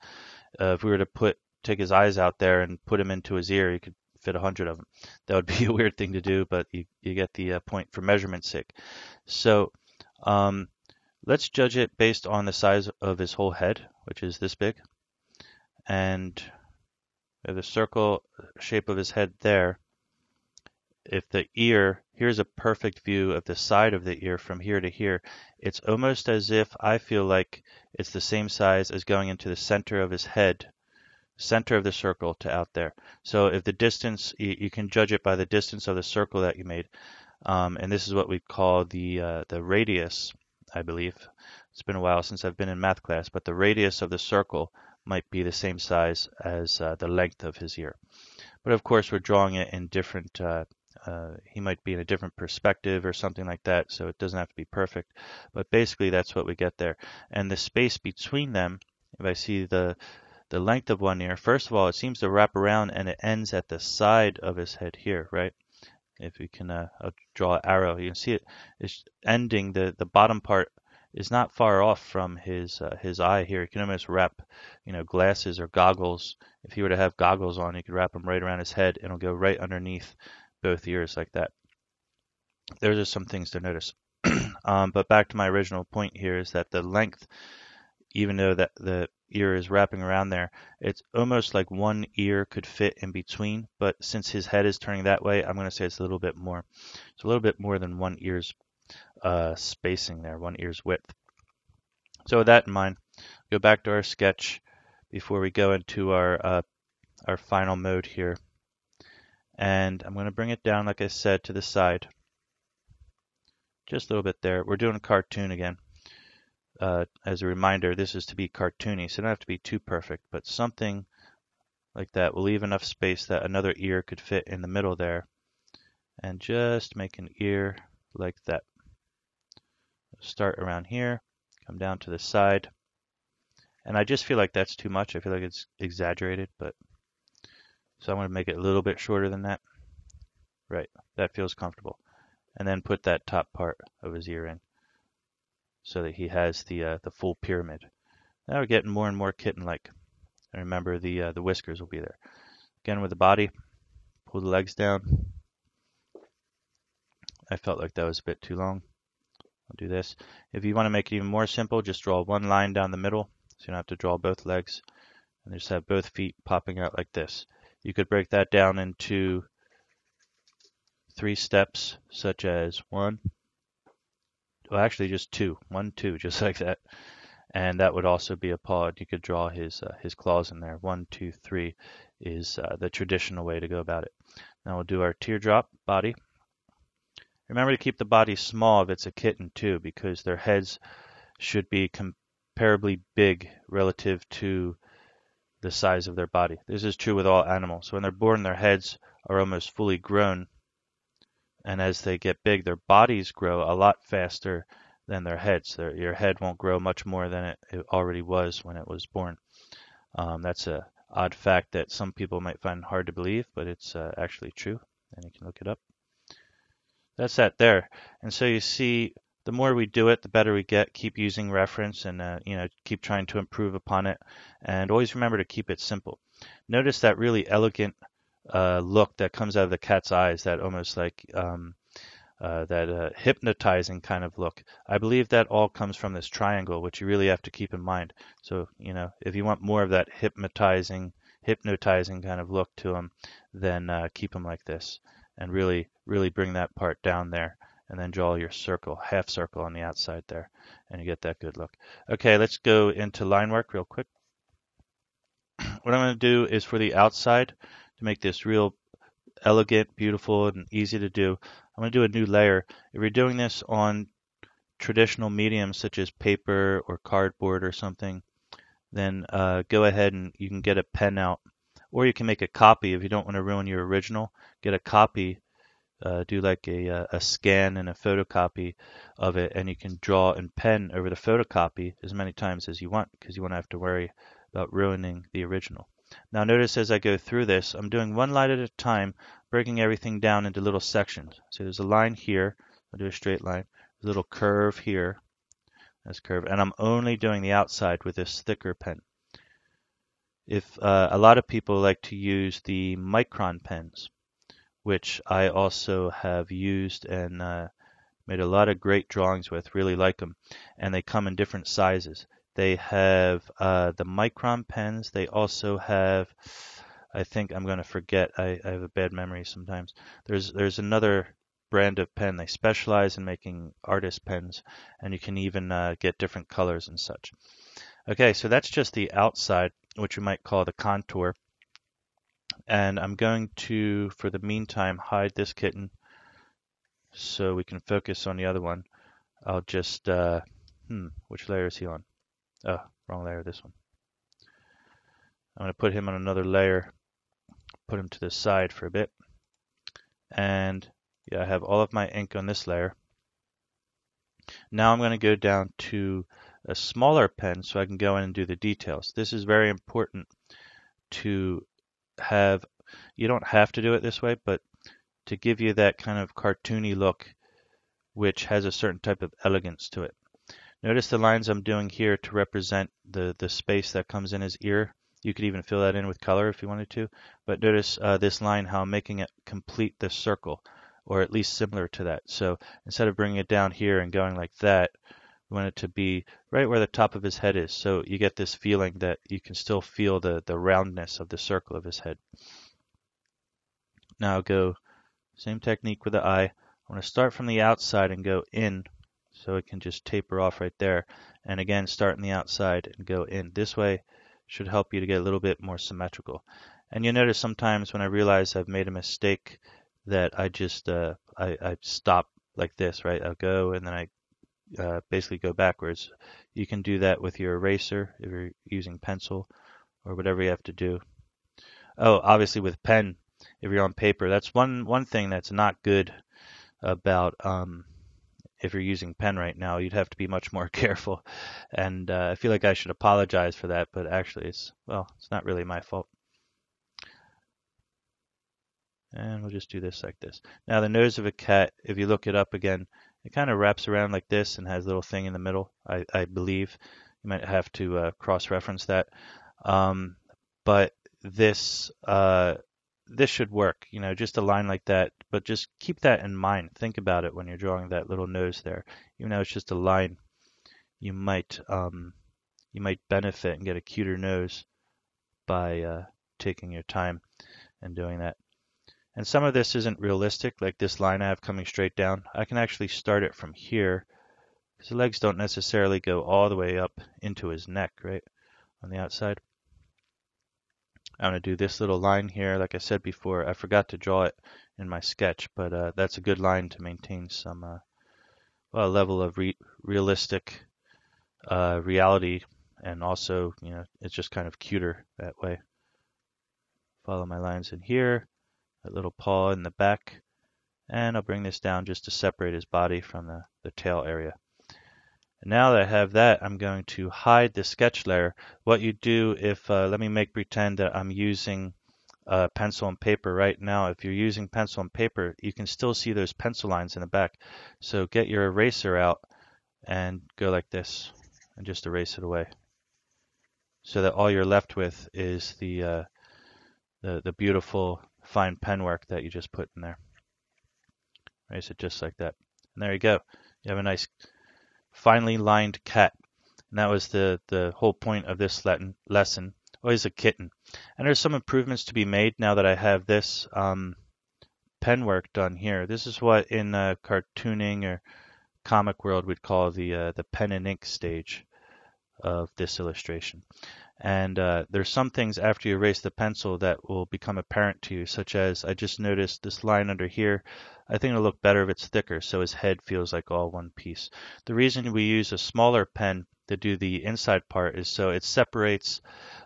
If we were to take his eyes out there and put him into his ear, you could fit 100 of them. That would be a weird thing to do, but you get the point for measurement's sake. So let's judge it based on the size of his whole head, which is this big. And the circle shape of his head there. If the ear, here's a perfect view of the side of the ear from here to here. It's almost as if I feel like it's the same size as going into the center of his head, center of the circle to out there. So if the distance, you can judge it by the distance of the circle that you made. And this is what we call the radius, I believe. It's been a while since I've been in math class, but the radius of the circle might be the same size as the length of his ear. But of course, we're drawing it in different, he might be in a different perspective or something like that, so it doesn't have to be perfect. But basically, that's what we get there. And the space between them, if I see the length of one ear, first of all, it seems to wrap around and it ends at the side of his head here, right? If you can, I'll draw an arrow. You can see it's ending, the bottom part is not far off from his eye here. You can almost wrap, glasses or goggles. If he were to have goggles on, you could wrap them right around his head and it'll go right underneath both ears like that. Those are some things to notice. But back to my original point here is that the length, even though that the ear is wrapping around there, it's almost like one ear could fit in between, but since his head is turning that way, I'm going to say it's a little bit more. It's a little bit more than one ear's spacing there, one ear's width. So with that in mind, go back to our sketch before we go into our final mode here. And I'm going to bring it down, like I said, to the side. Just a little bit there. We're doing a cartoon again. As a reminder, this is to be cartoony, so it doesn't have to be too perfect, but something like that will leave enough space that another ear could fit in the middle there. And just make an ear like that. Start around here, come down to the side. And I just feel like that's too much. I feel like it's exaggerated, but so I want to make it a little bit shorter than that. Right, that feels comfortable. And then put that top part of his ear in so that he has the full pyramid. Now we're getting more and more kitten-like. And remember, the whiskers will be there. Again with the body, pull the legs down. I felt like that was a bit too long. I'll do this. If you want to make it even more simple, just draw one line down the middle, so you don't have to draw both legs. And just have both feet popping out like this. You could break that down into 3 steps, such as 1, well actually just 2, 1, 2, just like that. And that would also be a paw. You could draw his claws in there. 1, 2, 3 is the traditional way to go about it. Now we'll do our teardrop body. Remember to keep the body small if it's a kitten too, because their heads should be comparably big relative to the size of their body. This is true with all animals. So when they're born, their heads are almost fully grown. And as they get big, their bodies grow a lot faster than their heads. Your head won't grow much more than it already was when it was born. That's an odd fact that some people might find hard to believe, but it's actually true, and you can look it up. That's that there. And so you see, the more we do it, the better we get. Keep using reference and keep trying to improve upon it. And always remember to keep it simple. Notice that really elegant look that comes out of the cat's eyes, that almost like that hypnotizing kind of look. I believe that all comes from this triangle, which you really have to keep in mind. So, if you want more of that hypnotizing kind of look to them, then keep them like this and really, really bring that part down there. And then draw your circle, half circle on the outside there, and you get that good look. Okay, let's go into line work real quick. What I'm going to do is for the outside, to make this real elegant, beautiful, and easy to do, I'm going to do a new layer. If you're doing this on traditional mediums such as paper or cardboard or something, then go ahead and you can get a pen out. Or you can make a copy if you don't want to ruin your original. Get a copy, do like a scan and a photocopy of it, and you can draw in pen over the photocopy as many times as you want, because you won't have to worry about ruining the original. Now notice as I go through this, I'm doing one line at a time, breaking everything down into little sections. So there's a line here, I'll do a straight line, a little curve here, this curve, and I'm only doing the outside with this thicker pen. If a lot of people like to use the micron pens, which I also have used and made a lot of great drawings with, really like them, and they come in different sizes. They have the micron pens. They also have, I think I'm going to forget, I have a bad memory sometimes. There's another brand of pen. They specialize in making artist pens, and you can even get different colors and such. Okay, so that's just the outside, which we might call the contour. And I'm going to, for the meantime, hide this kitten so we can focus on the other one. I'll just, which layer is he on? Oh, wrong layer, this one. I'm going to put him on another layer, put him to the side for a bit. And yeah, I have all of my ink on this layer. Now I'm going to go down to a smaller pen so I can go in and do the details. This is very important to have. You don't have to do it this way, but to give you that kind of cartoony look, which has a certain type of elegance to it. Notice the lines I'm doing here to represent the space that comes in his ear. You could even fill that in with color if you wanted to, but notice this line, how I'm making it complete the circle, or at least similar to that. So instead of bringing it down here and going like that, You want it to be right where the top of his head is, so you get this feeling that you can still feel the roundness of the circle of his head. Now go same technique with the eye. I want to start from the outside and go in, so it can just taper off right there. And again, start on the outside and go in. This way should help you to get a little bit more symmetrical. And you'll notice sometimes when I realize I've made a mistake that I just I stop like this, right? I'll go and then I basically go backwards. You can do that with your eraser if you're using pencil or whatever you have to do. Oh, obviously with pen, if you're on paper, that's one thing that's not good about if you're using pen right now. You'd have to be much more careful, and I feel like I should apologize for that, but actually it's not really my fault. And we'll just do this like this. Now the nose of a cat, if you look it up again, it kind of wraps around like this and has a little thing in the middle, I believe. You might have to cross-reference that. But this should work, just a line like that. But just keep that in mind. Think about it when you're drawing that little nose there. Even though it's just a line, you might benefit and get a cuter nose by taking your time and doing that. And some of this isn't realistic, like this line I have coming straight down. I can actually start it from here, because the legs don't necessarily go all the way up into his neck, right, on the outside. I'm going to do this little line here. Like I said before, I forgot to draw it in my sketch, but that's a good line to maintain some level of realistic reality, and also, it's just kind of cuter that way. Follow my lines in here. That little paw in the back, and I'll bring this down just to separate his body from the tail area. And now that I have that, I'm going to hide the sketch layer. What you do if, let me pretend that I'm using pencil and paper right now. If you're using pencil and paper, you can still see those pencil lines in the back. So get your eraser out and go like this and just erase it away, so that all you're left with is the beautiful fine pen work that you just put in there. Erase it just like that. And there you go. You have a nice finely lined cat. And that was the whole point of this lesson. Always a kitten. And there's some improvements to be made now that I have this pen work done here. This is what in cartooning or comic world we'd call the pen and ink stage of this illustration. And there's some things after you erase the pencil that will become apparent to you, such as I just noticed this line under here. I think it'll look better if it's thicker, so his head feels like all one piece. The reason we use a smaller pen to do the inside part is so it separates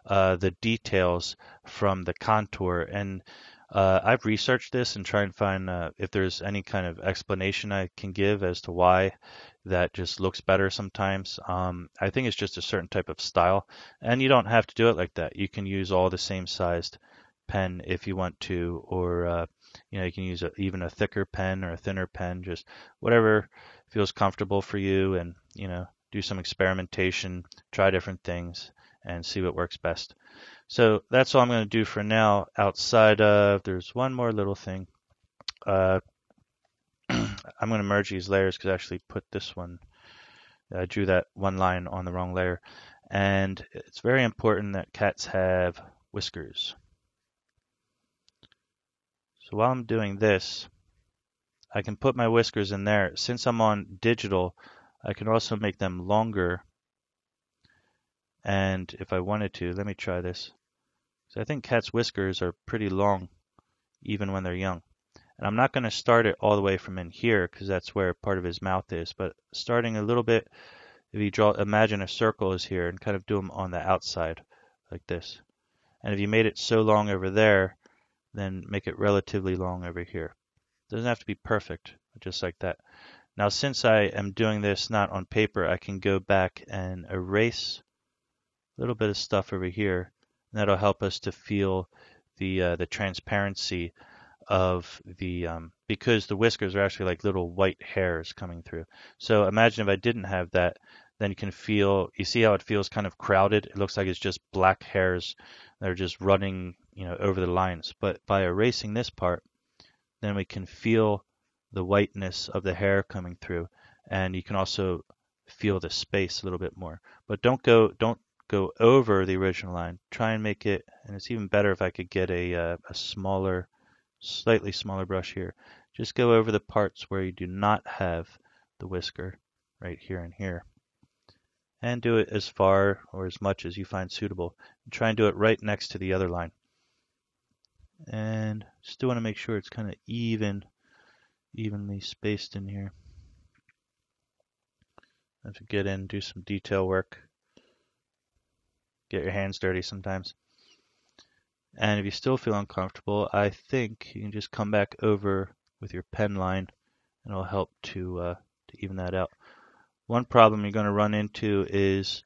the details from the contour. And I've researched this and try and find if there's any kind of explanation I can give as to why that just looks better sometimes. I think it's just a certain type of style, and you don't have to do it like that. You can use all the same sized pen if you want to, or you can use even a thicker pen or a thinner pen, just whatever feels comfortable for you, and do some experimentation, try different things, and see what works best. So that's all I'm going to do for now. Outside of, there's one more little thing. I'm going to merge these layers because I actually put this one, I drew that one line on the wrong layer. And it's very important that cats have whiskers. So while I'm doing this, I can put my whiskers in there. Since I'm on digital, I can also make them longer. And if I wanted to, let me try this. So I think cats' whiskers are pretty long, even when they're young. And I'm not going to start it all the way from in here because that's where part of his mouth is. But starting a little bit, if you imagine a circle is here and kind of do them on the outside like this. And if you made it so long over there, then make it relatively long over here. It doesn't have to be perfect, just like that. Now, since I am doing this not on paper, I can go back and erase a little bit of stuff over here. And that'll help us to feel the transparency of the because the whiskers are actually like little white hairs coming through. So imagine if I didn't have that, then you see how it feels kind of crowded. It looks like it's just black hairs that are just running, over the lines. But by erasing this part, then we can feel the whiteness of the hair coming through, and you can also feel the space a little bit more. But don't go over the original line. Try and make it, and it's even better if I could get a smaller, slightly smaller brush here. Just go over the parts where you do not have the whisker, right here and here. And do it as far or as much as you find suitable. And try and do it right next to the other line. And still want to make sure it's kind of evenly spaced in here. Have to get in, do some detail work. Get your hands dirty sometimes. And if you still feel uncomfortable, I think you can just come back over with your pen line, and it'll help to even that out. One problem you're going to run into is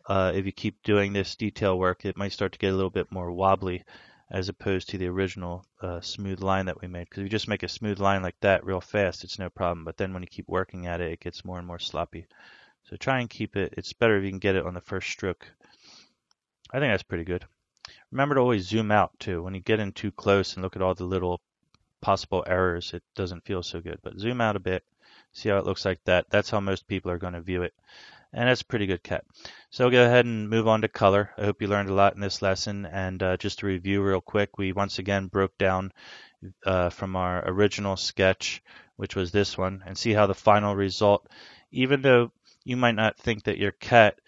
if you keep doing this detail work, it might start to get a little bit more wobbly as opposed to the original smooth line that we made. Because if you just make a smooth line like that real fast, it's no problem. But then when you keep working at it, it gets more and more sloppy. So try and keep it. It's better if you can get it on the first stroke. I think that's pretty good. Remember to always zoom out too. When you get in too close and look at all the little possible errors, it doesn't feel so good. But zoom out a bit. See how it looks like that. That's how most people are going to view it. And that's a pretty good cat. So we'll go ahead and move on to color. I hope you learned a lot in this lesson. And just to review real quick, we once again broke down from our original sketch, which was this one, and see how the final result, even though you might not think that your cat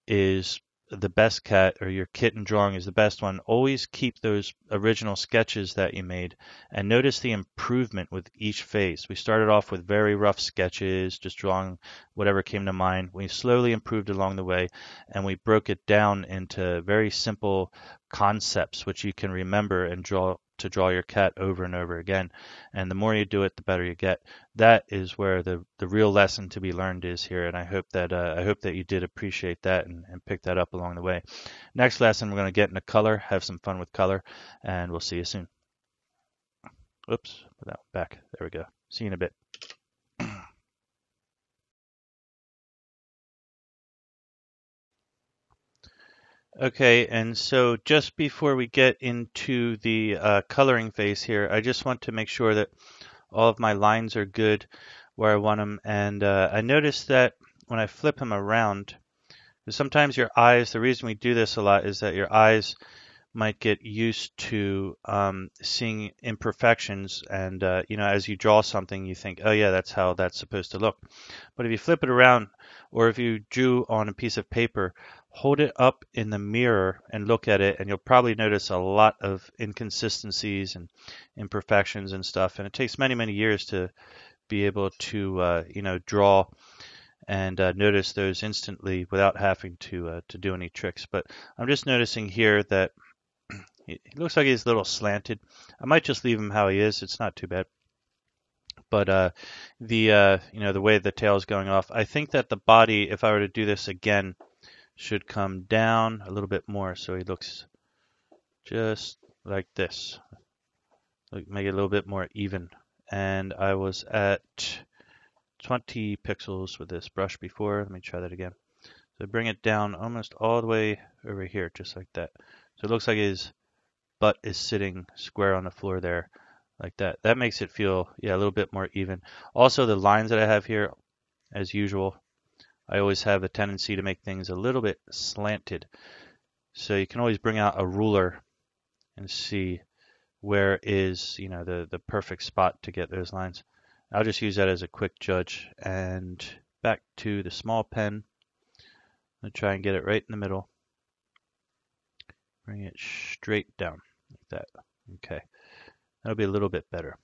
is the best cat or your kitten drawing is the best one, always keep those original sketches that you made and notice the improvement with each phase. We started off with very rough sketches, just drawing whatever came to mind. We slowly improved along the way, and we broke it down into very simple concepts which you can remember and draw your cat over and over again. And the more you do it, the better you get. That is where the real lesson to be learned is here, and I hope that you did appreciate that and pick that up along the way. Next lesson, we're going to get into color, have some fun with color, and we'll see you soon. Oops, put that back. There we go. See you in a bit. Okay, and so just before we get into the coloring phase here, I just want to make sure that all of my lines are good where I want them. And I noticed that when I flip them around, sometimes your eyes, the reason we do this a lot is that your eyes might get used to seeing imperfections. And, as you draw something, you think, oh, yeah, that's how that's supposed to look. But if you flip it around, or if you drew on a piece of paper, hold it up in the mirror and look at it, and you'll probably notice a lot of inconsistencies and imperfections and stuff. And it takes many, many years to be able to, draw and notice those instantly without having to do any tricks. But I'm just noticing here that it looks like he's a little slanted. I might just leave him how he is. It's not too bad. But the way the tail is going off, I think that the body, if I were to do this again, should come down a little bit more so he looks just like this. Make it a little bit more even. And I was at 20 pixels with this brush before. Let me try that again. So bring it down almost all the way over here, just like that. So it looks like his butt is sitting square on the floor there, like that. That makes it feel, a little bit more even. Also, the lines that I have here, as usual, I always have a tendency to make things a little bit slanted. So you can always bring out a ruler and see where is, the perfect spot to get those lines. I'll just use that as a quick judge. And back to the small pen. I'm going to try and get it right in the middle. Bring it straight down like that. Okay. That'll be a little bit better.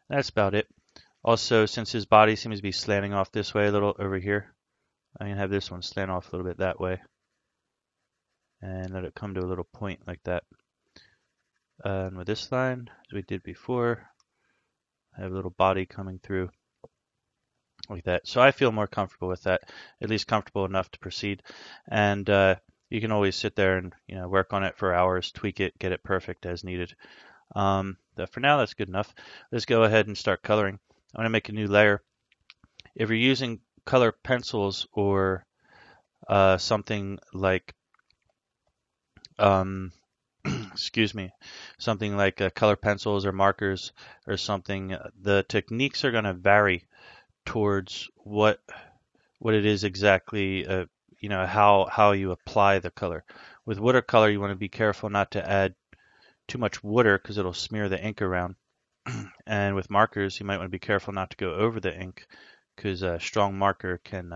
That's about it. Also, since his body seems to be slanting off this way a little over here, I'm going to have this one slant off a little bit that way. And let it come to a little point like that. And with this line, as we did before, I have a little body coming through like that. So I feel more comfortable with that, at least comfortable enough to proceed. And you can always sit there and work on it for hours, tweak it, get it perfect as needed. But for now, that's good enough. Let's go ahead and start coloring. I'm going to make a new layer. If you're using color pencils or something like, something like color pencils or markers or something, the techniques are going to vary towards what it is exactly, how you apply the color. With watercolor, you want to be careful not to add too much water because it'll smear the ink around. And with markers, you might want to be careful not to go over the ink because a strong marker can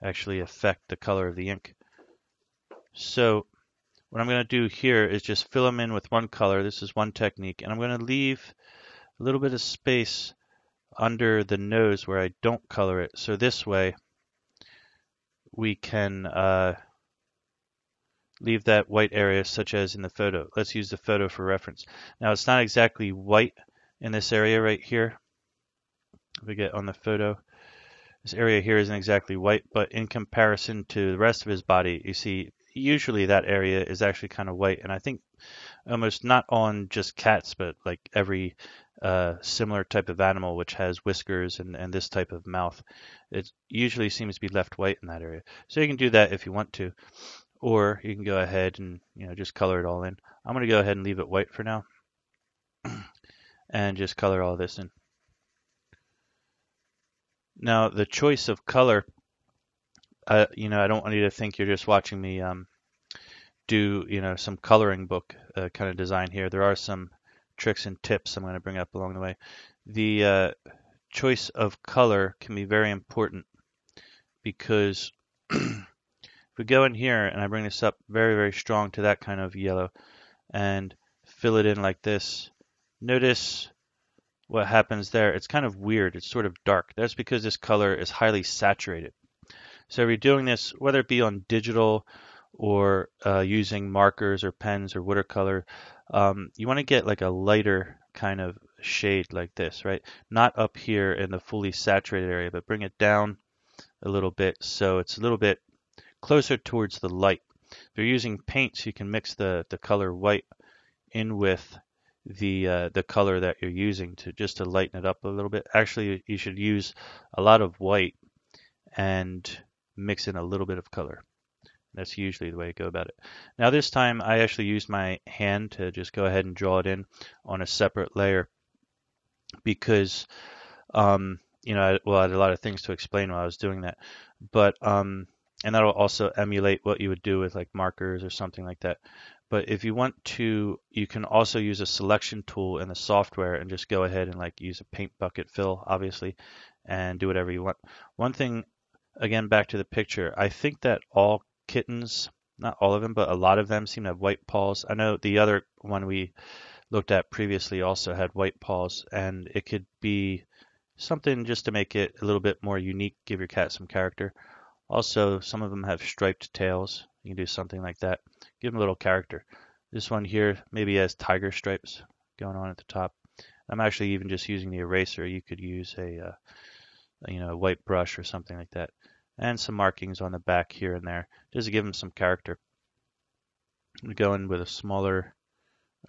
actually affect the color of the ink. So what I'm going to do here is just fill them in with one color. This is one technique, and I'm going to leave a little bit of space under the nose where I don't color it. So this way we can leave that white area, such as in the photo. Let's use the photo for reference. Now it's not exactly white in this area right here. If we get on the photo, this area here isn't exactly white, but in comparison to the rest of his body, you see usually that area is actually kind of white. And I think almost not on just cats, but like every similar type of animal which has whiskers and this type of mouth, it usually seems to be left white in that area. So you can do that if you want to, or you can go ahead and just color it all in. I'm going to go ahead and leave it white for now and just color all this in. Now the choice of color, I don't want you to think you're just watching me do some coloring book kind of design here. There are some tricks and tips I'm going to bring up along the way. The choice of color can be very important because if we go in here and I bring this up very, very strong to that kind of yellow and fill it in like this, notice what happens there. It's kind of weird. It's sort of dark. That's because this color is highly saturated. So if you're doing this, whether it be on digital or using markers or pens or watercolor, you want to get like a lighter kind of shade like this, right? Not up here in the fully saturated area, but bring it down a little bit so it's a little bit closer towards the light. If you're using paints, you can mix the color white in with the color that you're using to lighten it up a little bit. Actually, you should use a lot of white and mix in a little bit of color. That's usually the way to go about it. Now this time I actually used my hand to just go ahead and draw it in on a separate layer because I had a lot of things to explain while I was doing that. But and that'll also emulate what you would do with like markers or something like that. But if you want to, you can also use a selection tool in the software and just go ahead and like use a paint bucket fill, obviously, and do whatever you want. One thing, again, back to the picture, I think that all kittens, not all of them, but a lot of them seem to have white paws. I know the other one we looked at previously also had white paws, and it could be something just to make it a little bit more unique, give your cat some character. Also, some of them have striped tails. You can do something like that. Give them a little character. This one here maybe has tiger stripes going on at the top. I'm actually even just using the eraser. You could use a white brush or something like that. And some markings on the back here and there, just to give them some character. I'm going to go in with a smaller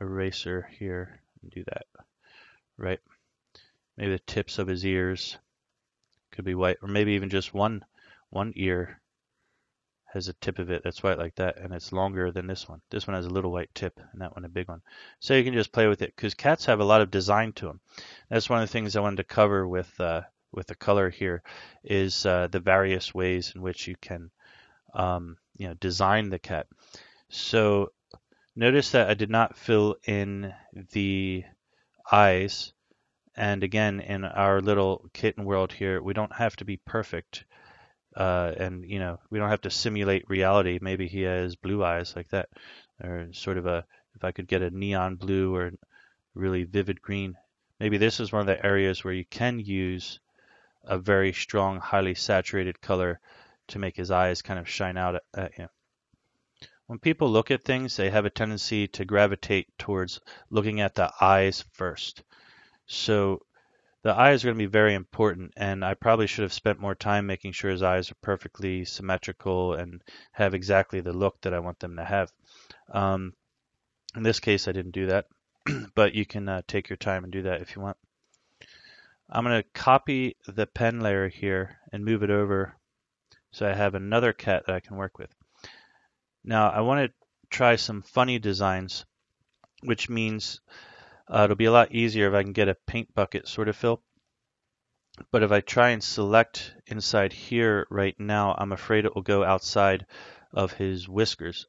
eraser here and do that, right? Maybe the tips of his ears could be white, or maybe even just one ear has a tip of it that's white like that, and it's longer than this one. This one has a little white tip, and that one a big one. So you can just play with it, because cats have a lot of design to them. That's one of the things I wanted to cover with the color here, is the various ways in which you can design the cat. So notice that I did not fill in the eyes. And again, in our little kitten world here, we don't have to be perfect. And we don't have to simulate reality. Maybe he has blue eyes like that, or sort of if I could get a neon blue or really vivid green. Maybe this is one of the areas where you can use a very strong, highly saturated color to make his eyes kind of shine out at you. When people look at things, they have a tendency to gravitate towards looking at the eyes first. So the eyes are going to be very important, and I probably should have spent more time making sure his eyes are perfectly symmetrical and have exactly the look that I want them to have. In this case, I didn't do that, but you can take your time and do that if you want. I'm going to copy the pen layer here and move it over so I have another cat that I can work with. Now, I want to try some funny designs, which means it'll be a lot easier if I can get a paint bucket sort of fill. But if I try and select inside here right now, I'm afraid it will go outside of his whiskers.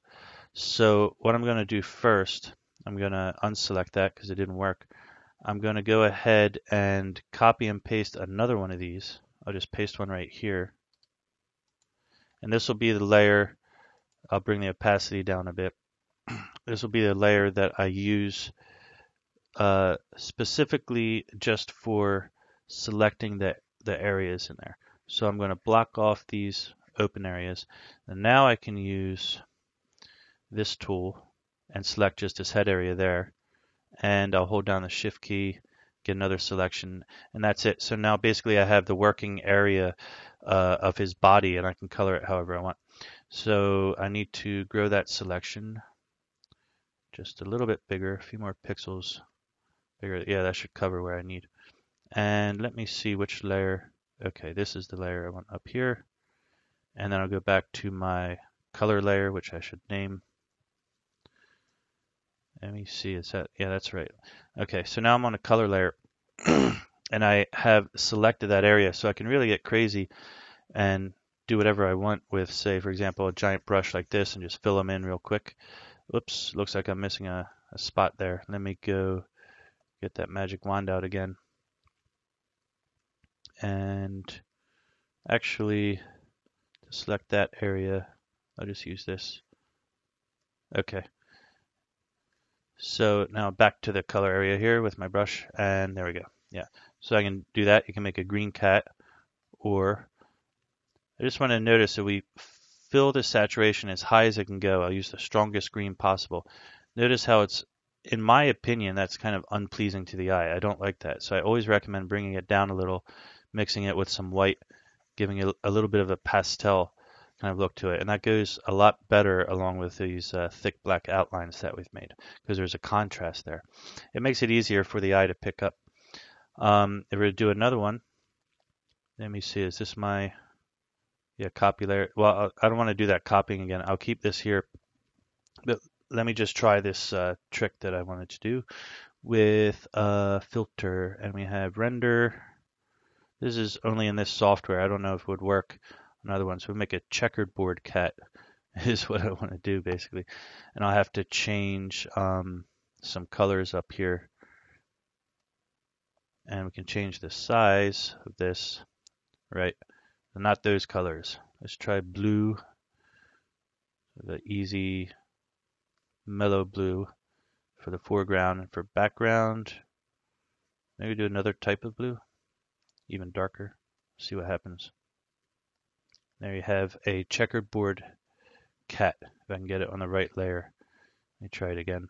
So what I'm going to do first, I'm going to unselect that because it didn't work. I'm going to go ahead and copy and paste another one of these. I'll just paste one right here. And this will be the layer. I'll bring the opacity down a bit. This will be the layer that I use specifically just for selecting the areas in there. So I'm going to block off these open areas. And now I can use this tool and select just this head area there. And I'll hold down the shift key, get another selection, and that's it. So now basically I have the working area of his body, and I can color it however I want. So I need to grow that selection just a little bit bigger, a few more pixels bigger. Yeah, that should cover where I need. And let me see which layer. Okay, this is the layer I want up here. And then I'll go back to my color layer, which I should name. Let me see, is that, yeah, that's right. Okay, so now I'm on a color layer and I have selected that area, so I can really get crazy and do whatever I want with, say, for example, a giant brush like this and just fill them in real quick. Oops, looks like I'm missing a spot there. Let me go get that magic wand out again. And actually, to select that area, I'll just use this. Okay. So now back to the color area here with my brush, and there we go. Yeah, so I can do that. You can make a green cat, or I just want to notice that we fill the saturation as high as it can go. I'll use the strongest green possible. Notice how it's, in my opinion, that's kind of unpleasing to the eye. I don't like that. So I always recommend bringing it down a little, mixing it with some white, giving it a little bit of a pastel kind of look to it. And that goes a lot better along with these thick black outlines that we've made because there's a contrast there. It makes it easier for the eye to pick up. If we're to do another one, let me see, is this my, yeah, copy layer? Well, I don't want to do that copying again. I'll keep this here. But let me just try this trick that I wanted to do with a filter. And we have render. This is only in this software. I don't know if it would work on other ones. We'll make a checkerboard cat is what I want to do basically. And I'll have to change some colors up here. And we can change the size of this, right? Not those colors. Let's try blue, the easy mellow blue for the foreground. And for background, maybe do another type of blue, even darker. See what happens. There you have a checkerboard cat. If I can get it on the right layer. Let me try it again.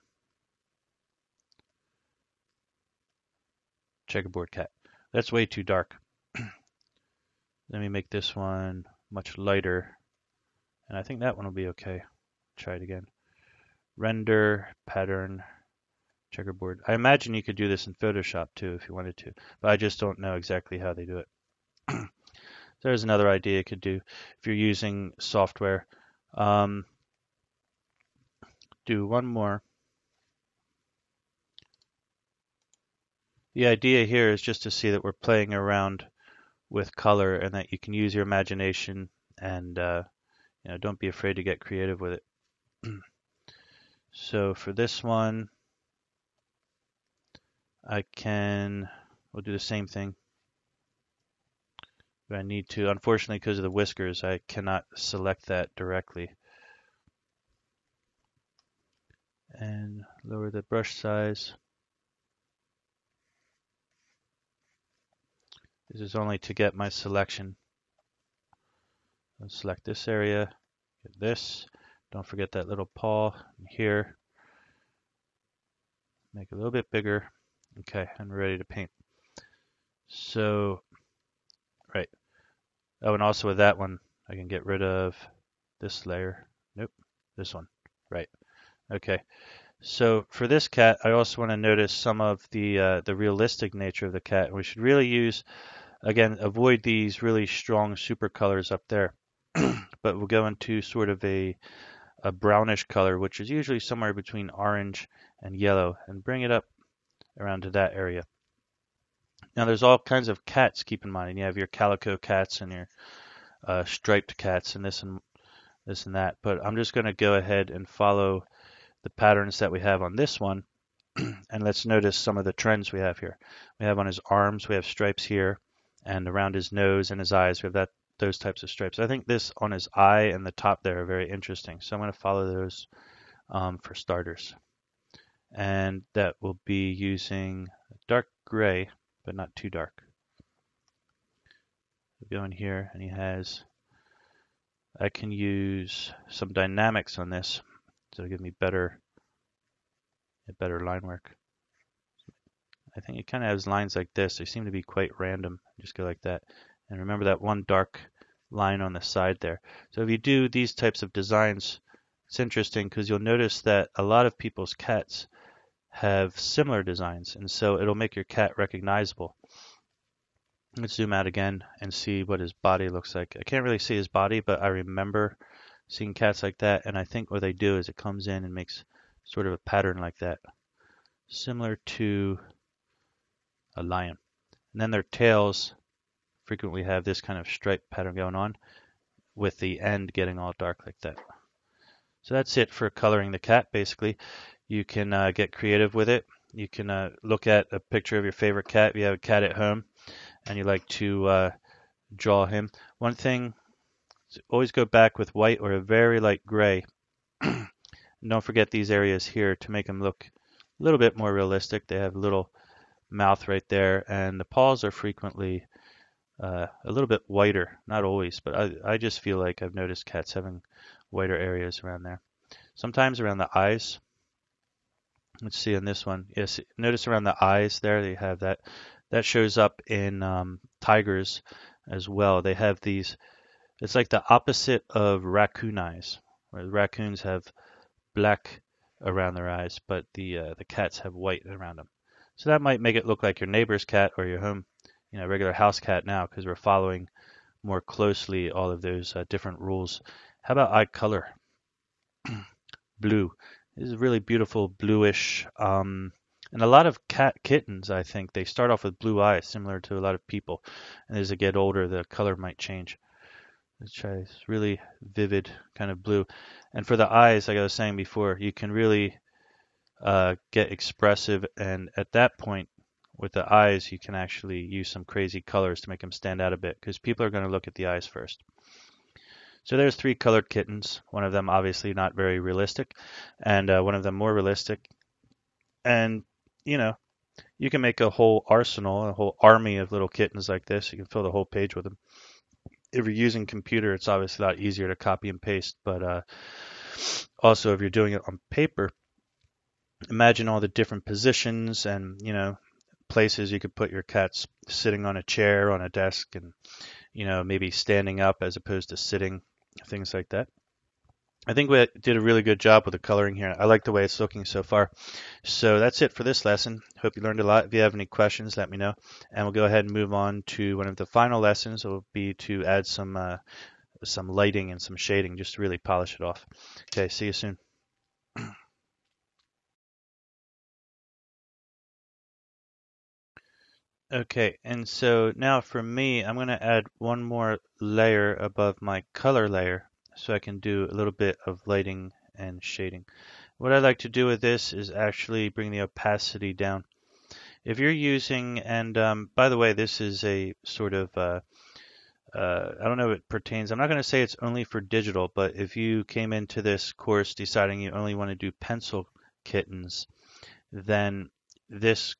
Checkerboard cat. That's way too dark. Let me make this one much lighter. And I think that one will be okay. Try it again. Render, pattern, checkerboard. I imagine you could do this in Photoshop too if you wanted to, but I just don't know exactly how they do it. There's another idea you could do if you're using software. Do one more. The idea here is just to see that we're playing around with color and that you can use your imagination and don't be afraid to get creative with it. So for this one, we'll do the same thing. But I need to, unfortunately, because of the whiskers, I cannot select that directly. And lower the brush size. This is only to get my selection. Let's select this area, get this. Don't forget that little paw here. Make it a little bit bigger. Okay, I'm ready to paint. So, right. Oh, and also with that one, I can get rid of this layer. Nope, this one. Right. Okay. So for this cat, I also want to notice some of the realistic nature of the cat. We should really use, again, avoid these really strong super colors up there. But we'll go into sort of a brownish color, which is usually somewhere between orange and yellow, and bring it up around to that area. Now there's all kinds of cats, keep in mind. You have your calico cats and your striped cats and this and that. But I'm just going to go ahead and follow the patterns that we have on this one. And let's notice some of the trends we have here. We have on his arms, we have stripes here, and around his nose and his eyes, we have those types of stripes. I think this on his eye and the top there are very interesting. So I'm going to follow those for starters. And that will be using dark gray, but not too dark. We'll go in here, and I can use some dynamics on this, so it'll give me better line work. I think it kind of has lines like this. They seem to be quite random. Just go like that. And remember that one dark line on the side there. So if you do these types of designs, it's interesting because you'll notice that a lot of people's cats have similar designs, and so it'll make your cat recognizable. Let's zoom out again and see what his body looks like. I can't really see his body, but I remember seeing cats like that, and I think what they do is it comes in and makes sort of a pattern like that, similar to a lion. And then their tails frequently have this kind of stripe pattern going on with the end getting all dark like that. So that's it for coloring the cat, basically. You can get creative with it. You can look at a picture of your favorite cat. If you have a cat at home and you like to draw him. One thing, always go back with white or a very light gray. Don't forget these areas here to make them look a little bit more realistic. They have a little mouth right there, and the paws are frequently a little bit whiter. Not always, but I just feel like I've noticed cats having whiter areas around there. Sometimes around the eyes. Let's see on this one. Yes, notice around the eyes there, they have that. That shows up in tigers as well. They have these, it's like the opposite of raccoon eyes, where the raccoons have black around their eyes, but the cats have white around them. So that might make it look like your neighbor's cat or your home, regular house cat now, because we're following more closely all of those different rules. How about eye color? Blue. This is really beautiful bluish. And a lot of kittens, I think, they start off with blue eyes, similar to a lot of people. And as they get older, the color might change. Let's try this really vivid kind of blue. And for the eyes, like I was saying before, you can really get expressive. And at that point, with the eyes, you can actually use some crazy colors to make them stand out a bit, because people are going to look at the eyes first. So there's 3 colored kittens, one of them obviously not very realistic, and one of them more realistic. And, you can make a whole arsenal, a whole army of little kittens like this. You can fill the whole page with them. If you're using computer, it's obviously a lot easier to copy and paste, but also if you're doing it on paper, imagine all the different positions and, places you could put your cats, sitting on a chair, on a desk, and, maybe standing up as opposed to sitting, things like that. I think we did a really good job with the coloring here. I like the way it's looking so far. So that's it for this lesson. Hope you learned a lot. If you have any questions, let me know. And we'll go ahead and move on to one of the final lessons. It will be to add some lighting and some shading just to really polish it off. Okay, see you soon. Okay, and so now for me, I'm going to add one more layer above my color layer so I can do a little bit of lighting and shading. What I like to do with this is actually bring the opacity down. If you're using, and by the way, this is a sort of, I don't know if it pertains, I'm not going to say it's only for digital, but if you came into this course deciding you only want to do pencil kittens, then this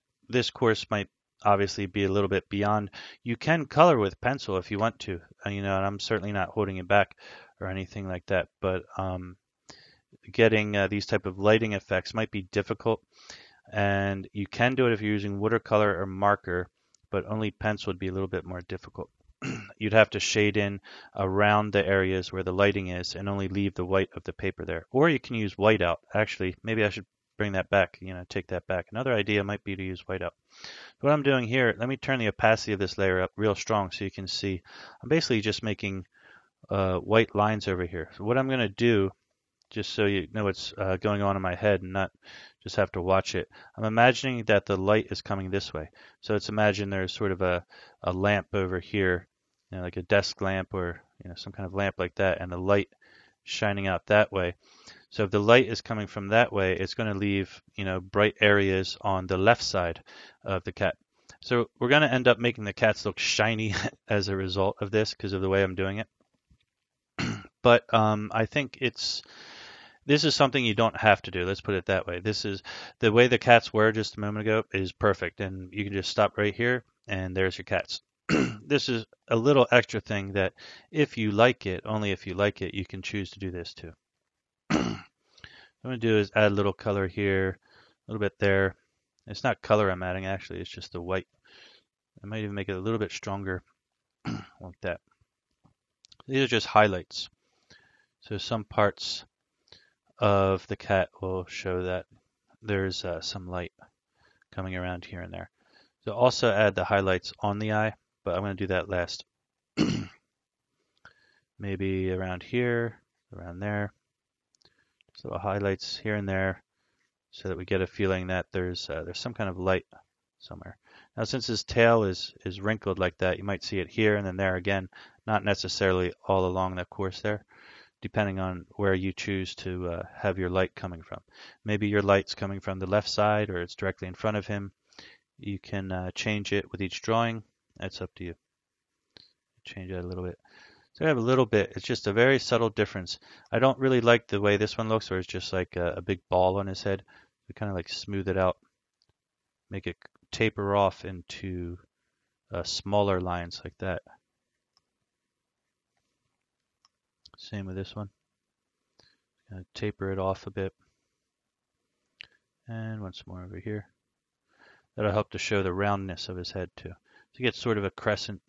course might obviously be a little bit beyond. You can color with pencil if you want to, and I'm certainly not holding it back or anything like that, but getting these type of lighting effects might be difficult, and you can do it if you're using watercolor or marker, but only pencil would be a little bit more difficult. You'd have to shade in around the areas where the lighting is and only leave the white of the paper there. Or you can use whiteout. Actually, maybe I should bring that back, take that back. Another idea might be to use whiteout. What I'm doing here, let me turn the opacity of this layer up real strong so you can see. I'm basically just making white lines over here. So what I'm going to do just so you know what's going on in my head and not just have to watch it. I'm imagining that the light is coming this way. So let's imagine there's sort of a lamp over here, like a desk lamp or some kind of lamp like that, and the light shining out that way. So if the light is coming from that way, it's going to leave bright areas on the left side of the cat. So we're going to end up making the cats look shiny as a result of this because of the way I'm doing it. But I think this is something you don't have to do. Let's put it that way. This is the way the cats were just a moment ago is perfect, and you can just stop right here, and there's your cats. This is a little extra thing that if you like it, only if you like it, you can choose to do this too. What I'm going to do is add a little color here, a little bit there. It's not color I'm adding, actually. It's just the white. I might even make it a little bit stronger like that. These are just highlights. So some parts of the cat will show that there's some light coming around here and there. So also add the highlights on the eye, but I'm going to do that last. Maybe around here, around there. Just little highlights here and there so that we get a feeling that there's some kind of light somewhere. Now since his tail is wrinkled like that, you might see it here and then there again, not necessarily all along that course there, depending on where you choose to have your light coming from. Maybe your light's coming from the left side or it's directly in front of him. You can change it with each drawing. That's up to you. Change it a little bit. So I have a little bit. It's just a very subtle difference. I don't really like the way this one looks where it's just like a big ball on his head. We kind of like smooth it out, make it taper off into smaller lines like that. Same with this one. Taper it off a bit. And once more over here. That'll help to show the roundness of his head too. So you get sort of a crescent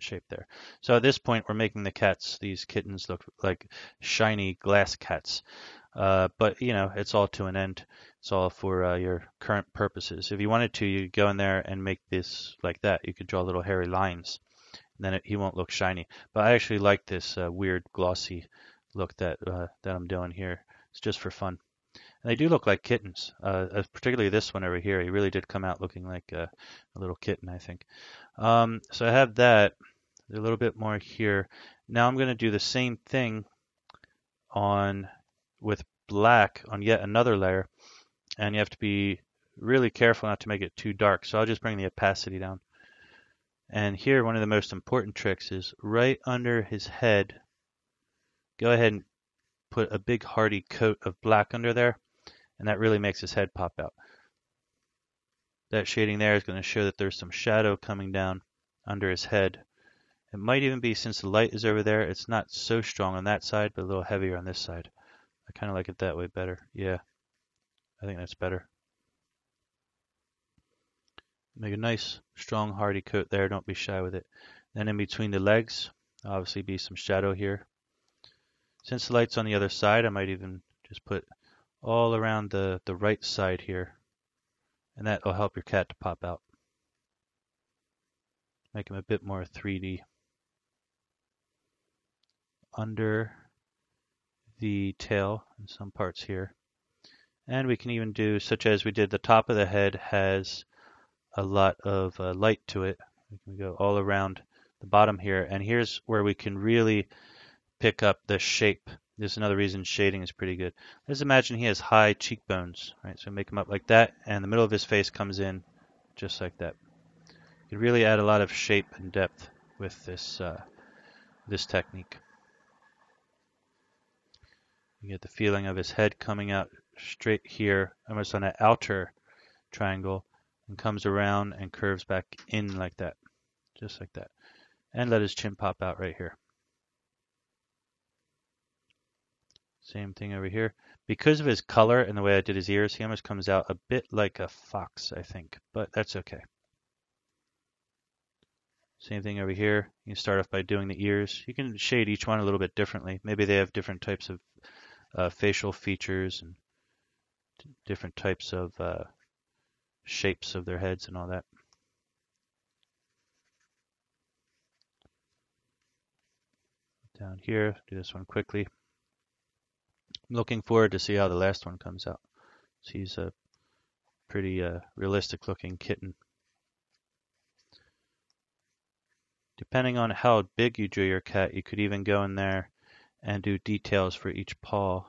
shape there. So at this point we're making the cats, these kittens, look like shiny glass cats. But it's all to an end. It's all for your current purposes. If you wanted to, you could go in there and make this like that. You could draw little hairy lines. And then he won't look shiny. But I actually like this weird glossy look that I'm doing here. It's just for fun. And they do look like kittens, particularly this one over here. He really did come out looking like a little kitten, I think. So I have that. There's a little bit more here. Now I'm going to do the same thing with black on yet another layer. And you have to be really careful not to make it too dark. So I'll just bring the opacity down. And here, one of the most important tricks is right under his head. Go ahead and put a big hearty coat of black under there. And that really makes his head pop out. That shading there is going to show that there's some shadow coming down under his head. It might even be, since the light is over there, it's not so strong on that side, but a little heavier on this side. I kind of like it that way better. Yeah, I think that's better. Make a nice, strong, hardy coat there. Don't be shy with it. Then in between the legs, obviously be some shadow here. Since the light's on the other side, I might even just put all around the right side here. And that will help your cat to pop out. Make him a bit more 3D. Under the tail in some parts here. And we can even do, such as we did, the top of the head has a lot of light to it. We can go all around the bottom here. And here's where we can really pick up the shape. This is another reason shading is pretty good. Let's imagine he has high cheekbones, right? So make him up like that, and the middle of his face comes in just like that. You can really add a lot of shape and depth with this technique. You get the feeling of his head coming out straight here, almost on an outer triangle, and comes around and curves back in like that, just like that. And let his chin pop out right here. Same thing over here. Because of his color and the way I did his ears, he almost comes out a bit like a fox, I think, but that's okay. Same thing over here. You can start off by doing the ears. You can shade each one a little bit differently. Maybe they have different types of facial features and different types of shapes of their heads and all that. Down here, do this one quickly. I'm looking forward to see how the last one comes out. He's a pretty realistic looking kitten. Depending on how big you drew your cat, you could even go in there and do details for each paw.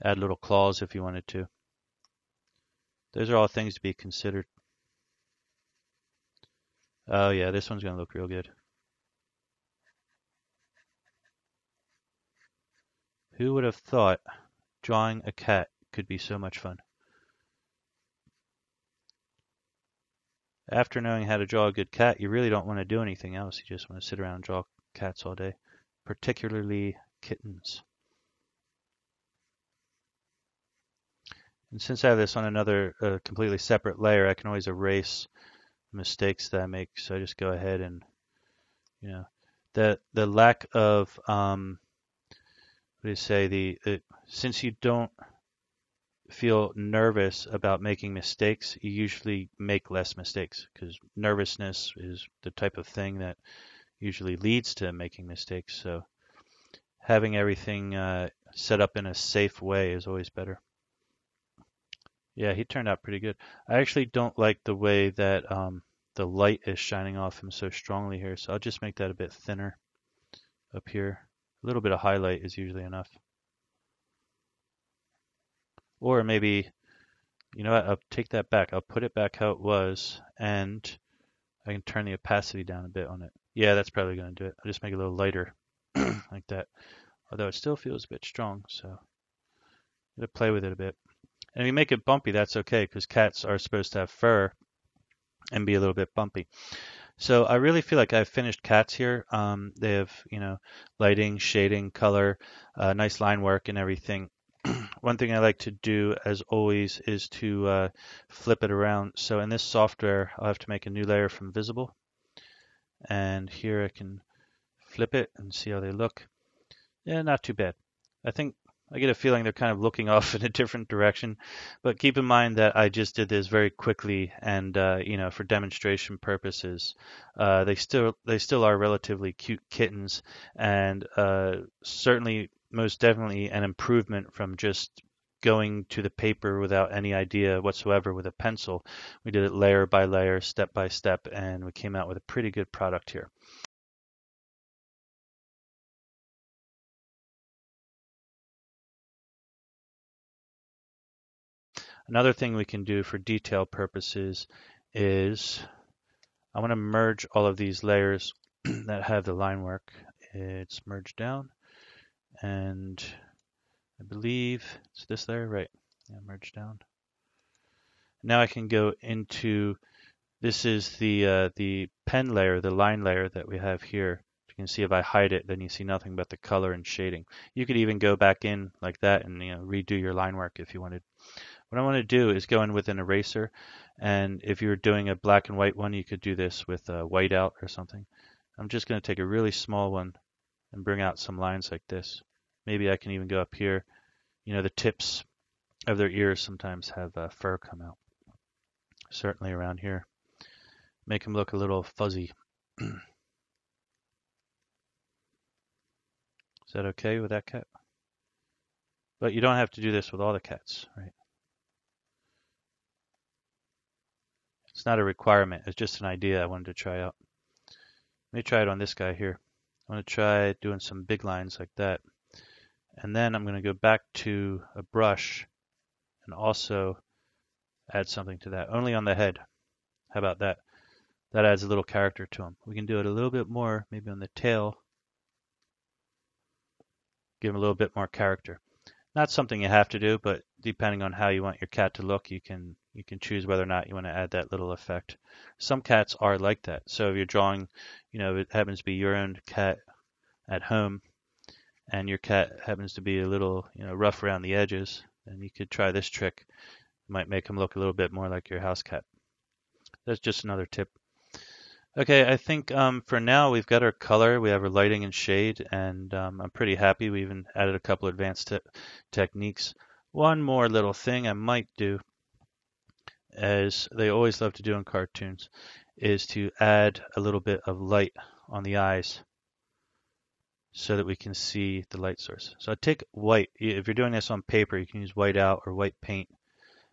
Add little claws if you wanted to. Those are all things to be considered. Oh yeah, this one's going to look real good. Who would have thought drawing a cat could be so much fun? After knowing how to draw a good cat, you really don't want to do anything else. You just want to sit around and draw cats all day, particularly kittens. And since I have this on another completely separate layer, I can always erase mistakes that I make. So I just go ahead and, the lack of since you don't feel nervous about making mistakes, you usually make less mistakes, because nervousness is the type of thing that usually leads to making mistakes. So having everything set up in a safe way is always better. Yeah, he turned out pretty good. I actually don't like the way that the light is shining off him so strongly here, so I'll just make that a bit thinner up here. A little bit of highlight is usually enough. Or maybe, you know what, I'll take that back. I'll put it back how it was, and I can turn the opacity down a bit on it. Yeah, that's probably going to do it. I'll just make it a little lighter like that. Although it still feels a bit strong, so I'm going to play with it a bit. And if you make it bumpy, that's okay, because cats are supposed to have fur and be a little bit bumpy. So I really feel like I've finished cats here. They have, lighting, shading, color, nice line work and everything. One thing I like to do, as always, is to flip it around. So in this software, I'll have to make a new layer from visible. And here I can flip it and see how they look. Yeah, not too bad. I get a feeling they're kind of looking off in a different direction, but keep in mind that I just did this very quickly, and for demonstration purposes. They still are relatively cute kittens, and certainly, most definitely, an improvement from just going to the paper without any idea whatsoever with a pencil. We did it layer by layer, step by step, and we came out with a pretty good product here. Another thing we can do for detail purposes is I want to merge all of these layers that have the line work. It's merged down, and I believe it's this layer, right? Yeah, merge down. Now I can go into, this is the pen layer, the line layer that we have here. You can see if I hide it, then you see nothing but the color and shading. You could even go back in like that and redo your line work if you wanted. What I want to do is go in with an eraser, and if you were doing a black and white one, you could do this with a whiteout or something. I'm just going to take a really small one and bring out some lines like this. Maybe I can even go up here. The tips of their ears sometimes have fur come out. Certainly around here. Make them look a little fuzzy. Is that okay with that cat? But you don't have to do this with all the cats, right? It's not a requirement. It's just an idea I wanted to try out. Let me try it on this guy here. I'm going to try doing some big lines like that. And then I'm going to go back to a brush and also add something to that. Only on the head. How about that? That adds a little character to him. We can do it a little bit more, maybe on the tail. Give him a little bit more character. Not something you have to do, but depending on how you want your cat to look, you can choose whether or not you want to add that little effect. Some cats are like that. So if you're drawing, it happens to be your own cat at home, and your cat happens to be a little, rough around the edges, then you could try this trick. It might make him look a little bit more like your house cat. That's just another tip. Okay, I think for now we've got our color, we have our lighting and shade, and I'm pretty happy. We even added a couple advanced techniques. One more little thing I might do, as they always love to do in cartoons, is to add a little bit of light on the eyes. so that we can see the light source. So I take white. If you're doing this on paper, you can use white out or white paint.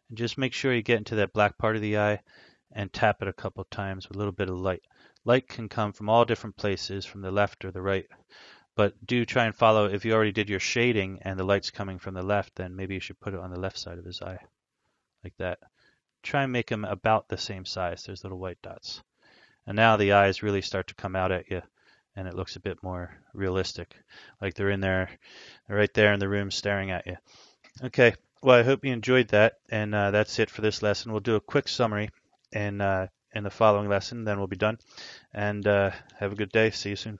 And just make sure you get into that black part of the eye and tap it a couple times with a little bit of light. Light can come from all different places, from the left or the right. But do try and follow, if you already did your shading and the light's coming from the left, then maybe you should put it on the left side of his eye, like that. Try and make them about the same size. There's little white dots. And now the eyes really start to come out at you, and it looks a bit more realistic, like they're in there, right there in the room staring at you. Okay, well, I hope you enjoyed that, and that's it for this lesson. We'll do a quick summary in the following lesson, then we'll be done. And have a good day. See you soon.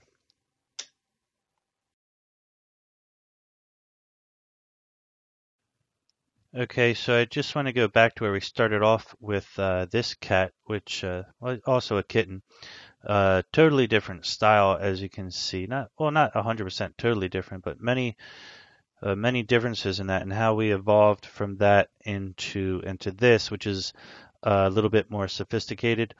Okay, so I just want to go back to where we started off with this cat, which was also a kitten. Totally different style, as you can see. Not 100% totally different, but many differences in that, and how we evolved from that into this, which is a little bit more sophisticated.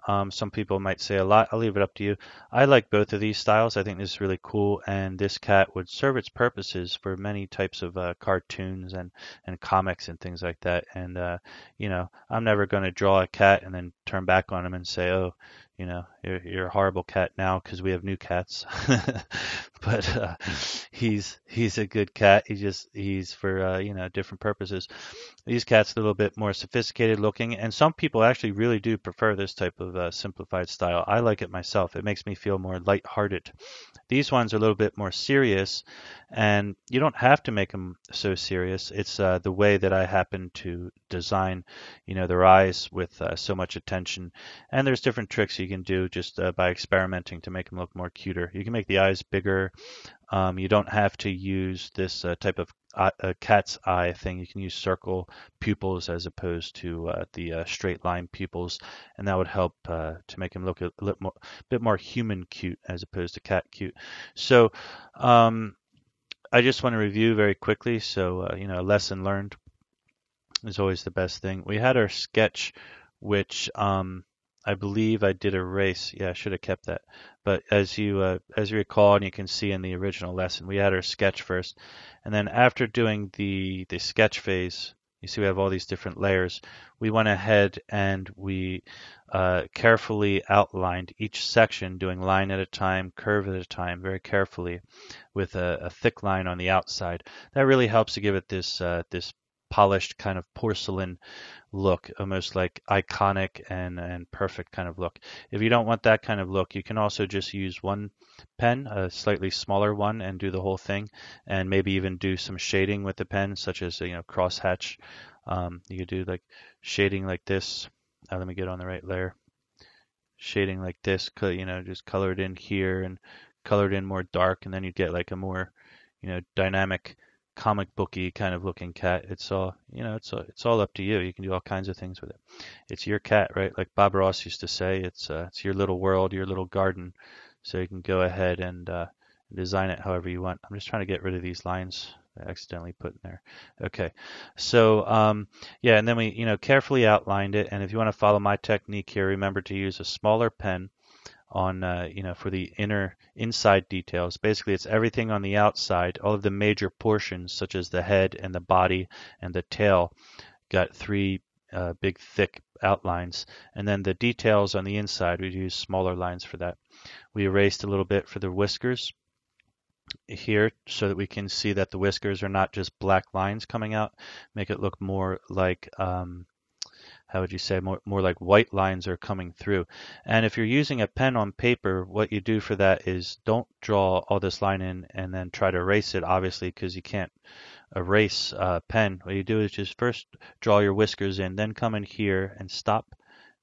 Some people might say a lot. I'll leave it up to you. I like both of these styles. I think this is really cool, and this cat would serve its purposes for many types of cartoons and comics and things like that. And you know, I'm never going to draw a cat and then turn back on him and say, oh, you know, you're a horrible cat now because we have new cats. But he's a good cat. He's for you know, different purposes. These cats are a little bit more sophisticated looking, and some people actually really do prefer this type of simplified style. I like it myself. It makes me feel more lighthearted. These ones are a little bit more serious, and you don't have to make them so serious. It's the way that I happen to design, you know, their eyes with so much attention. And there's different tricks you can do just by experimenting to make them look more cuter. You can make the eyes bigger. You don't have to use this type of cat's eye thing. You can use circle pupils as opposed to the straight line pupils, and that would help to make him look a bit more human cute as opposed to cat cute. So I just want to review very quickly. So you know, lesson learned is always the best thing. We had our sketch, which I believe I did erase. Yeah, I should have kept that. But as you recall, and you can see in the original lesson, we had our sketch first, and then after doing the sketch phase, you see we have all these different layers. We went ahead and we carefully outlined each section, doing line at a time, curve at a time, very carefully, with a thick line on the outside. That really helps to give it this polished kind of porcelain look, almost like iconic and perfect kind of look. If you don't want that kind of look, you can also just use one pen, a slightly smaller one, and do the whole thing, and maybe even do some shading with the pen, such as, you know, crosshatch. You could do like shading like this. Let me get on the right layer. Shading like this, you know, just color it in here and color it in more dark, and then you get like a more, you know, dynamic comic booky kind of looking cat. It's all, you know, it's all up to you. You can do all kinds of things with it. It's your cat, right? Like Bob Ross used to say, it's your little world, your little garden. So you can go ahead and design it however you want. I'm just trying to get rid of these lines I accidentally put in there. Okay, so yeah, and then we, you know, carefully outlined it. And if you want to follow my technique here, remember to use a smaller pen on you know, for the inside details. Basically, it's everything on the outside. All of the major portions, such as the head and the body and the tail, got three big thick outlines, and then the details on the inside, we use smaller lines for that. We erased a little bit for the whiskers here so that we can see that the whiskers are not just black lines coming out. Make it look more like how would you say, more like white lines are coming through. And if you're using a pen on paper, what you do for that is don't draw all this line in and then try to erase it, obviously, because you can't erase a pen. What you do is just first draw your whiskers in, then come in here and stop,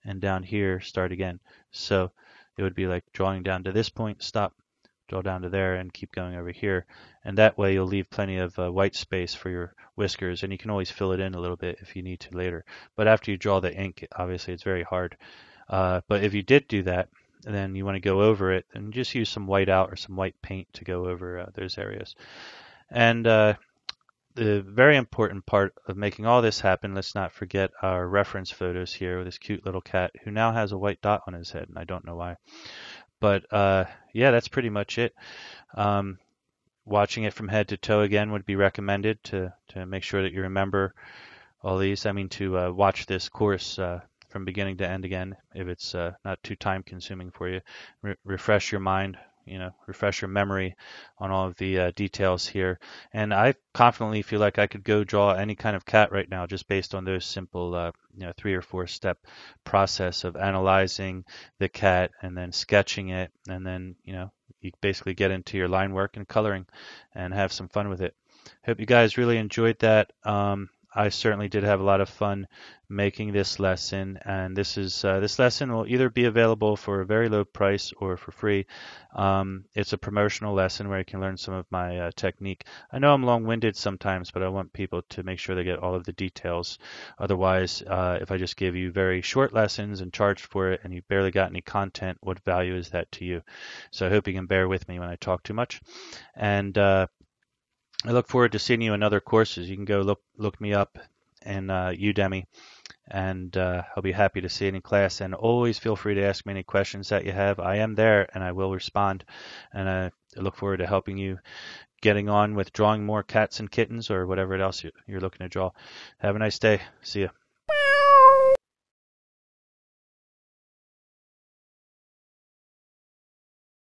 and down here start again. So it would be like drawing down to this point, stop, draw down to there, and keep going over here. And that way you'll leave plenty of white space for your whiskers, and you can always fill it in a little bit if you need to later. But after you draw the ink, obviously it's very hard. But if you did do that, then you want to go over it and just use some white out or some white paint to go over those areas. And the very important part of making all this happen, let's not forget our reference photos here with this cute little cat who now has a white dot on his head, and I don't know why. But yeah, that's pretty much it. watching it from head to toe again would be recommended to make sure that you remember all these. I mean, to watch this course from beginning to end again, if it's not too time consuming for you. Refresh your mind, refresh your memory on all of the details here. And I confidently feel like I could go draw any kind of cat right now just based on those simple 3 or 4 step process of analyzing the cat and then sketching it, and then you basically get into your line work and coloring and have some fun with it. Hope you guys really enjoyed that. I certainly did have a lot of fun making this lesson, and this lesson will either be available for a very low price or for free. It's a promotional lesson where you can learn some of my technique. I know I'm long-winded sometimes, but I want people to make sure they get all of the details. Otherwise, if I just gave you very short lessons and charged for it and you barely got any content, what value is that to you? So I hope you can bear with me when I talk too much. And I look forward to seeing you in other courses. You can go look me up in Udemy, and I'll be happy to see you in class. And always feel free to ask me any questions that you have. I am there, and I will respond. And I look forward to helping you getting on with drawing more cats and kittens or whatever else you're looking to draw. Have a nice day. See you.